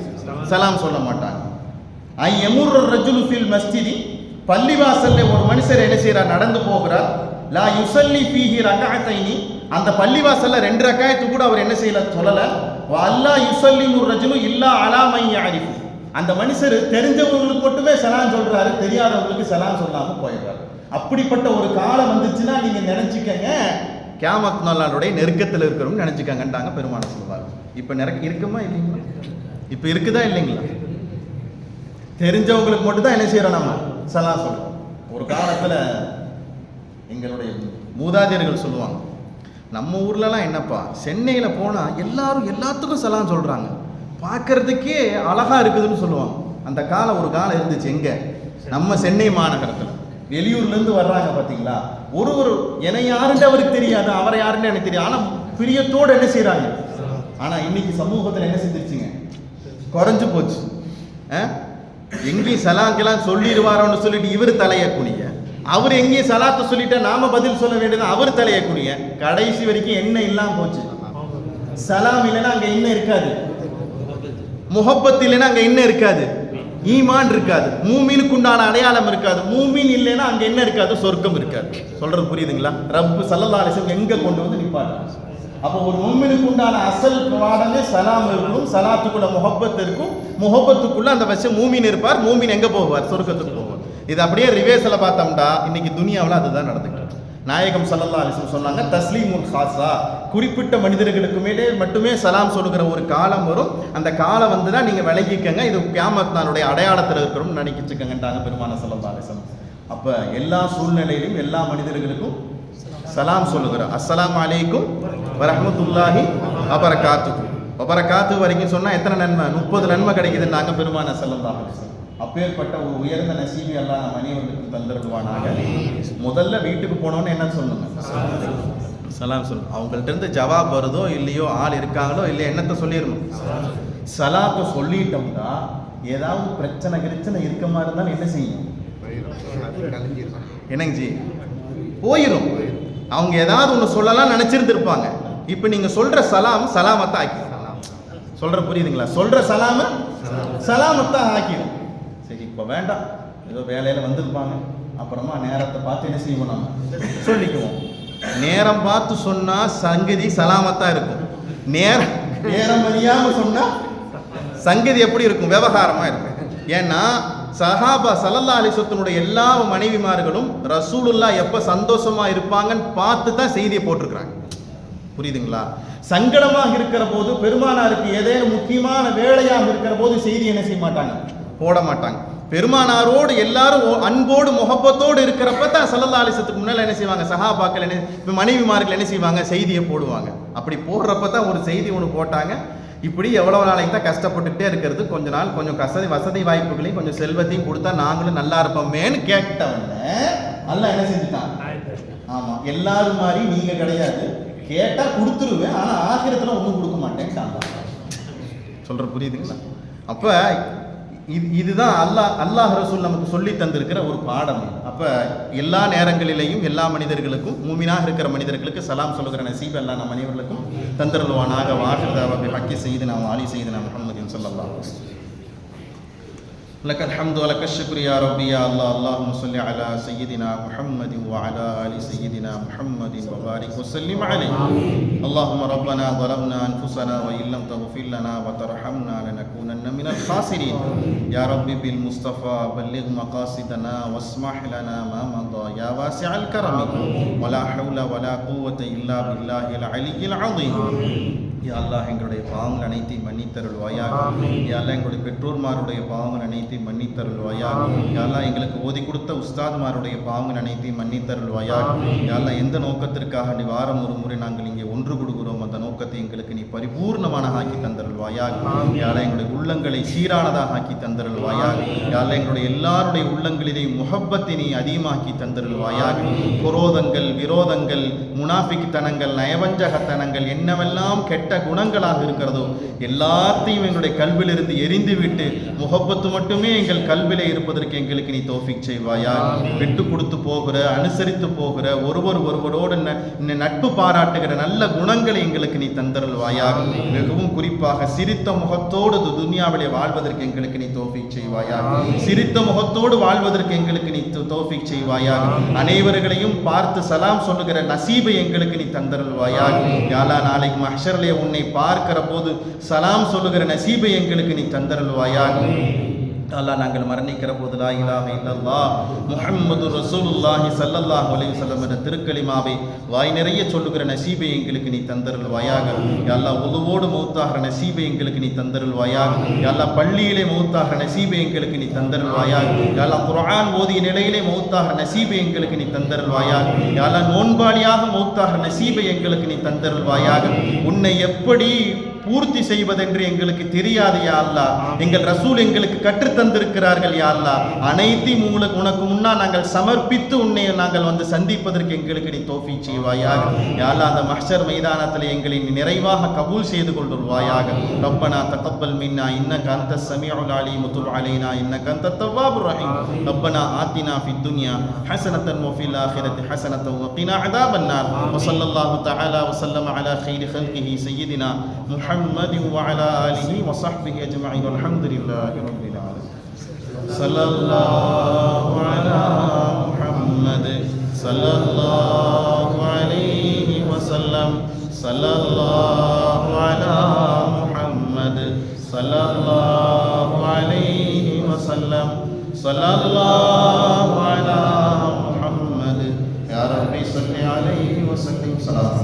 சலாம் சொல்ல மாட்டாங்க. ஐ யமுர் ரஜுலு ஃபில் மஸ்ஜிதி, பள்ளிவாசல்ல ஒரு மனுஷர் என்ன செய்யறார், நடந்து போகிறார். லா யுஸல்லி ஃபீஹி ரக்அத்தைனி, அந்த பள்ளிவாசல்ல 2 ரக்காயத்து கூட அவர் என்ன செய்யல, சொல்லல. வ அல்லா யுஸல்லிமு ரஜுலு இல்லா அலா மை யஅரிஃப், அந்த மனுஷர் தெரிஞ்சவங்களுக்கு மட்டுமே சலாம் சொல்றாரு, தெரியாதவங்களுக்கு சலாம் சொல்லாம போயிடுறாரு. அப்படிப்பட்ட ஒரு காலம் வந்துச்சுன்னா நீங்க நினைச்சுக்கங்க, கியாமத் நாளுடைய நெருக்கத்தில் இருக்கிறவங்க நினைச்சுக்கங்கன்றாங்க பெருமானார் சொல்லுவாங்க. இப்ப இருக்குமா இல்லைங்களா? இப்ப இருக்குதா இல்லைங்களா? தெரிஞ்சவங்களுக்கு மட்டும் தான் என்ன செய்யறோம், நம்ம சலாம் சொல்றோம். ஒரு காலத்துல எங்களுடைய மூதாதையர்கள் சொல்லுவாங்க, நம்ம ஊர்லலாம் என்னப்பா, சென்னையில போனா எல்லாரும் எல்லாத்துக்கும் சலாம் சொல்றாங்க, பார்க்கறதுக்கே அழகா இருக்குதுன்னு சொல்லுவாங்க. அந்த காலம் ஒரு காலம் இருந்துச்சு. எங்க? நம்ம சென்னை மாநகரத்தில். வெளியூர்ல இருந்து வர்றாங்க பாத்தீங்களா, ஒரு என்னை யாருன்னு அவருக்கு தெரியாது, அவரை யாருன்னு எனக்கு தெரியும், ஆனா பிரியத்தோடு என்ன செய்யறாங்க. ஆனா இன்னைக்கு சமூகத்தில் என்ன செஞ்சிருச்சுங்க, குறைஞ்சு போச்சு. எங்கேயும் சலாங்கெல்லாம் சொல்லிடுவாரோன்னு சொல்லிட்டு இவர் தலையை குனிய, அவர் எங்கேயும் சலாத்தை சொல்லிட்டா நாம பதில் சொல்ல வேண்டியது, அவர் தலையை குனிய, கடைசி வரைக்கும் என்ன இல்லாம போச்சு. சலாம் இல்லைன்னா அங்க என்ன இருக்காது, முஹப்பத் இல்லைன்னா அங்க என்ன இருக்காது, ஈமான் இருக்காது, மூமீனுக்கு உண்டான அடையாளம் இருக்காது. மூமீன் இல்லைன்னா அங்க என்ன இருக்காது, சொர்க்கம் இருக்காது. சொல்றது புரியுதுங்களா? ரப்பு ஸல்லல்லாஹு அலைஹி வஸல்லம் எங்க கொண்டு வந்து நிப்பாட்டாங்க. அப்போ ஒரு மூமினுக்கு உண்டான அசல் பாடமே சலாம் இருக்கணும், சலாத்துக்குள்ள முஹப்பத் இருக்கும், முஹப்பத்துக்குள்ள அந்த வருஷம் மூமின் இருப்பார், மூமின் எங்க போவார், சொர்க்கத்துக்கு போவார். இது அப்படியே ரிவேர்ஸ்ல பார்த்தோம்டா இன்னைக்கு துனியாவில் அதுதான் நடந்துட்டு. நாயகம் ஸல்லல்லாஹு அலைஹி வஸல்லம் சொன்னாங்க, தஸ்லீமுல் ஹாஸா, குறிப்பிட்ட மனிதர்களுக்கு மேலே மட்டுமே சலாம் சொல்லுகிற ஒரு காலம் வரும். அந்த காலம் வந்துன்னா நீங்க விளங்கிக்கங்க, இது கியாமத் நாளுடைய அடையாளத்தில் இருக்கிறோம் நினைக்கிச்சுக்கங்கன்றாங்க பெருமானார் ஸல்லல்லாஹு அலைஹி வஸல்லம். அப்ப எல்லா சூழ்நிலையிலும் எல்லா மனிதர்களுக்கும் சலாம் சொல்லுகிறோம். அஸ்ஸலாமு அலைக்கும் வரஹ்மத்துல்லாஹி வபரகாத்துஹு. வபரகாத்து வரைக்கும் சொன்னா எத்தனை நன்மை? 30 நன்மை கிடைக்குதுன்னாங்க பெருமானார் ஸல்லல்லாஹு அலைஹி வஸல்லம். அப்பேற்பட்ட ஒரு உயர்ந்த நசீபி அல்லாஹ் நம் அனைவருக்கும் தந்திருவானாக. முதல்ல வீட்டுக்கு போனோன்னு என்ன சொல்லணுங்க, சலாம் சொல்லணும். அவங்கள்ட்ட இருந்து ஜவாப் வருதோ இல்லையோ, ஆள் இருக்காங்களோ இல்லையோ, என்னத்தை சொல்லிடணும், சலாத்தை சொல்லிட்டோம்னா ஏதாவது பிரச்சனை இருக்க மாதிரி இருந்தாலும் என்ன செய்யும், என்னங்க ஜி, போயிடும். அவங்க ஏதாவது ஒன்று சொல்லலாம் நினைச்சிருந்துருப்பாங்க. இப்போ நீங்க சொல்ற சலாம் சலாமத்தை ஆக்கி, சொல்ற புரியுதுங்களா, சொல்ற சலாம சலாமத்தை ஆக்கிடும். சரி இப்போ வேண்டாம், ஏதோ வேலையில வந்திருப்பாங்க, அப்புறமா நேரத்தை பார்த்து என்ன செய்வோம், நம்ம சொல்லிக்குவோம். நேரம் பார்த்து சொன்னா சங்கதி சலாமத்தா இருக்கும், நேரம் அறியாம சொன்னா சங்கதி எப்படி இருக்கும், விவகாரமா இருக்கும். ஏன்னா சஹாபா ஸல்லல்லாஹு அலைஹி வஸல்லம் எல்லா மனைவிமார்களும் ரசூலுல்லாஹ் எப்ப சந்தோஷமா இருப்பாங்கன்னு பார்த்து தான் செய்தியை போட்டிருக்கிறாங்க. புரியுதுங்களா? சங்கடமாக இருக்கிற போது, பெருமானாருக்கு ஏதேனும் முக்கியமான வேலையாக இருக்கிற போது செய்தி என்ன செய்ய மாட்டாங்க, போட மாட்டாங்க. பெருமானாரோடு எல்லாரும் அன்போடு முஹப்பத்தோடு இருக்கிறப்ப தான் ஸல்லல்லாஹு அலைஹி வஸல்லம் முன்னால என்ன செய்வாங்க, சஹாபாக்கள் என்ன மனைவிமார்கள் என்ன செய்வாங்க, செய்தியை போடுவாங்க. அப்படி போடுறப்ப தான் ஒரு செய்தி ஒன்று போட்டாங்க. இப்படி எவ்வளவு நாளைக்கு தான் கஷ்டப்பட்டுட்டே இருக்கிறது, கொஞ்ச நாள் கொஞ்சம் வசதி வாய்ப்புகளையும் கொஞ்சம் செல்வத்தையும் கொடுத்தா நாங்களும் நல்லா இருப்போமேன்னு கேட்டவங்க அல்லாஹ் என்ன செஞ்சுட்டான், ஆமா எல்லாரும் மாதிரி நீங்க கிடையாது, கேட்டா கொடுத்துருவேன், ஆனா ஆகிரத்துல ஒன்றும் கொடுக்க மாட்டேன்ட்டாங்க. சொல்ற புரியுதுங்களா? அப்ப இதுதான் அல்லாஹ் ரசூல் நமக்கு சொல்லி தந்திருக்கிற ஒரு பாடம். அப்ப எல்லா நேரங்களிலேயும் எல்லா மனிதர்களுக்கும், மூமினாக இருக்கிற மனிதர்களுக்கு சலாம் சொல்லுகிற நசீப் அல்லாஹ் நம் அனைவர்களுக்கும் தந்திரல்வானாக. வாஹிதாவ பிஹக்கி சய்யிதினா வ ஆலி சய்யிதினா முஹம்மதின் ஸல்லல்லாஹு அலைஹி வஸல்லம். لك الحمد ولك الشكر يا ربي يا الله. اللهم صل على سيدنا محمد وعلى آل سيدنا محمد وبارك وسلم عليه. اللهم ربنا ظلمنا أنفسنا وإن لم تغفر لنا وترحمنا لنكونن من الخاسرين. يا ربي بالمصطفى بلغ مقاصدنا واسمح لنا ما مضى يا واسع الكرم ولا حول ولا قوة إلا بالله العلي العظيم. யா அல்லாஹ் எங்களுடைய பாவங்கள் அனைத்தையும் மன்னித்தருள்வாயாக. யா அல்லாஹ் எங்களுடைய பெற்றோர்மாருடைய பாவங்கள் அனைத்தையும் மன்னித்தருள்வாயாக. யா அல்லாஹ் எங்களுக்கு ஓதி கொடுத்த உஸ்தாத்மாருடைய பாவங்கள் அனைத்தையும் மன்னித்தருள்வாயாக. யா அல்லாஹ் எந்த நோக்கத்திற்காக நீ வாரம் ஒரு முறை நாங்கள் இங்கே ஒன்று கொடுக்கிறோம், அந்த நோக்கத்தை எங்களுக்கு நீ பரிபூர்ணமான ஆக்கி தந்தருள்வாயாக. யா அல்லாஹ் எங்களுடைய உள்ளங்களை சீரானதாக ஆக்கி தந்தருள்வாயாக. யா அல்லாஹ் எங்களுடைய எல்லாருடைய உள்ளங்களிலேயும் முஹப்பத்தை நீ அதிகமாக்கி தந்தருள்வாயாக. குரோதங்கள், விரோதங்கள், முனாஃபிக் தனங்கள், நயவஞ்சகத்தனங்கள், என்னவெல்லாம் கெட்ட குணங்களாக இருக்கிறதோ எல்லாத்தையும் எங்களுடைய கல்விலிருந்து எரிந்துவிட்டு முகப்பத்து மட்டுமே எங்கள் கல்விலே இருப்பதற்கு எங்களுக்கு நீ தௌஃபீக் செய்வாயாக. விட்டு கொடுத்து போகிற, அனுசரித்து போகிற, ஒருவரோடு நட்பு பாராட்டுகிற நல்ல குணங்களை எங்களுக்கு நீ தந்தருள்வாயாக. மிகவும் குறிப்பாக சிரித்த முகத்தோடு துனியாவிலே வாழ்வதற்கு எங்களுக்கு நீ தௌஃபீக் செய்வாயாக. சிரித்த முகத்தோடு வாழ்வதற்கு எங்களுக்கு நீ தௌஃபீக் செய்வாயாக. அனைவர்களையும் பார்த்து சலாம் சொல்லுகிற நசீபை எங்களுக்கு நீ தந்தருள்வாயாக. யா அல்லாஹ், நாளைக்கு மஹ்ஷரிலே உன்னை பார்க்கிற போது சலாம் சொல்லுகிற நசீபை எங்களுக்கு நீ தந்தருள்வாயாக. அல்லாஹ், நாங்கள் மரணிக்கிற போது லா இலாஹ இல்லல்லாஹ் முஹம்மது ரசூலுல்லாஹி ஸல்லல்லாஹு அலைஹி வஸல்லம் என்ற திருக்கலிமாவை வாய் நிறைய சொல்லுகிற நசீபை எங்களுக்கு நீ தந்தருள்வாயாக. யா அல்லாஹ், உதுவோடு மௌத்தாகிற நசீபை எங்களுக்கு நீ தந்தருள்வாயாக. யா அல்லாஹ், பள்ளியிலே மௌத்தாகிற நசீபை எங்களுக்கு நீ தந்தருள்வாயாக. யா அல்லாஹ், குர்ஆன் ஓதிய நிலையிலே மௌத்தாகிற நசீபை எங்களுக்கு நீ தந்தருள்வாயாக. யா அல்லாஹ், நோன்பாளியாக மௌத்தாகிற நசீபை எங்களுக்கு நீ தந்தருள்வாயாக. உன்னை எப்படி பூர்த்தி செய்வதென்று எங்களுக்கு தெரியாது யா அல்லாஹ். எங்கள் ரசூல் எங்களுக்கு கற்று தந்திருக்கிறார்கள் யா அல்லாஹ். அனைத்தையும் உனக்கு முன்னால் நாங்கள் சமர்ப்பித்து உன்னை நாங்கள் வந்து சந்திப்பதற்கு எங்களுக்கு நீ தௌஃபீக் செய்வாயாக. யா அல்லாஹ், அந்த மஹ்ஷர் மைதானத்தில் எங்களை நிறைவாக கபூல் செய்து கொள்வாயாக. ரப்பனா தகப்பல் மின்னா இன்னக அன்தஸ் ஸமீஉல் அலீம் வதுப் அலைனா இன்னக அன்தத் தவ்வாபுர் ரஹீம். ரப்பனா ஆத்தினா ஃபித் துன்யா ஹஸனத்தன் வ ஃபில் ஆখিরাতি ஹஸனத்தன் வ கினா அஸாபன் நார். வ ஸல்லல்லாஹு தஆலா வ ஸல்லம அலா கைரி خلقஹி சய்யிதினா محمد وعلى آله وصحبه أجمعين والحمد لله رب العالمين. صلى الله على محمد صلى الله عليه وسلم. صلى الله على محمد صلى الله عليه وسلم. صلى الله على محمد يا ربي صل عليه وسلم. صلاة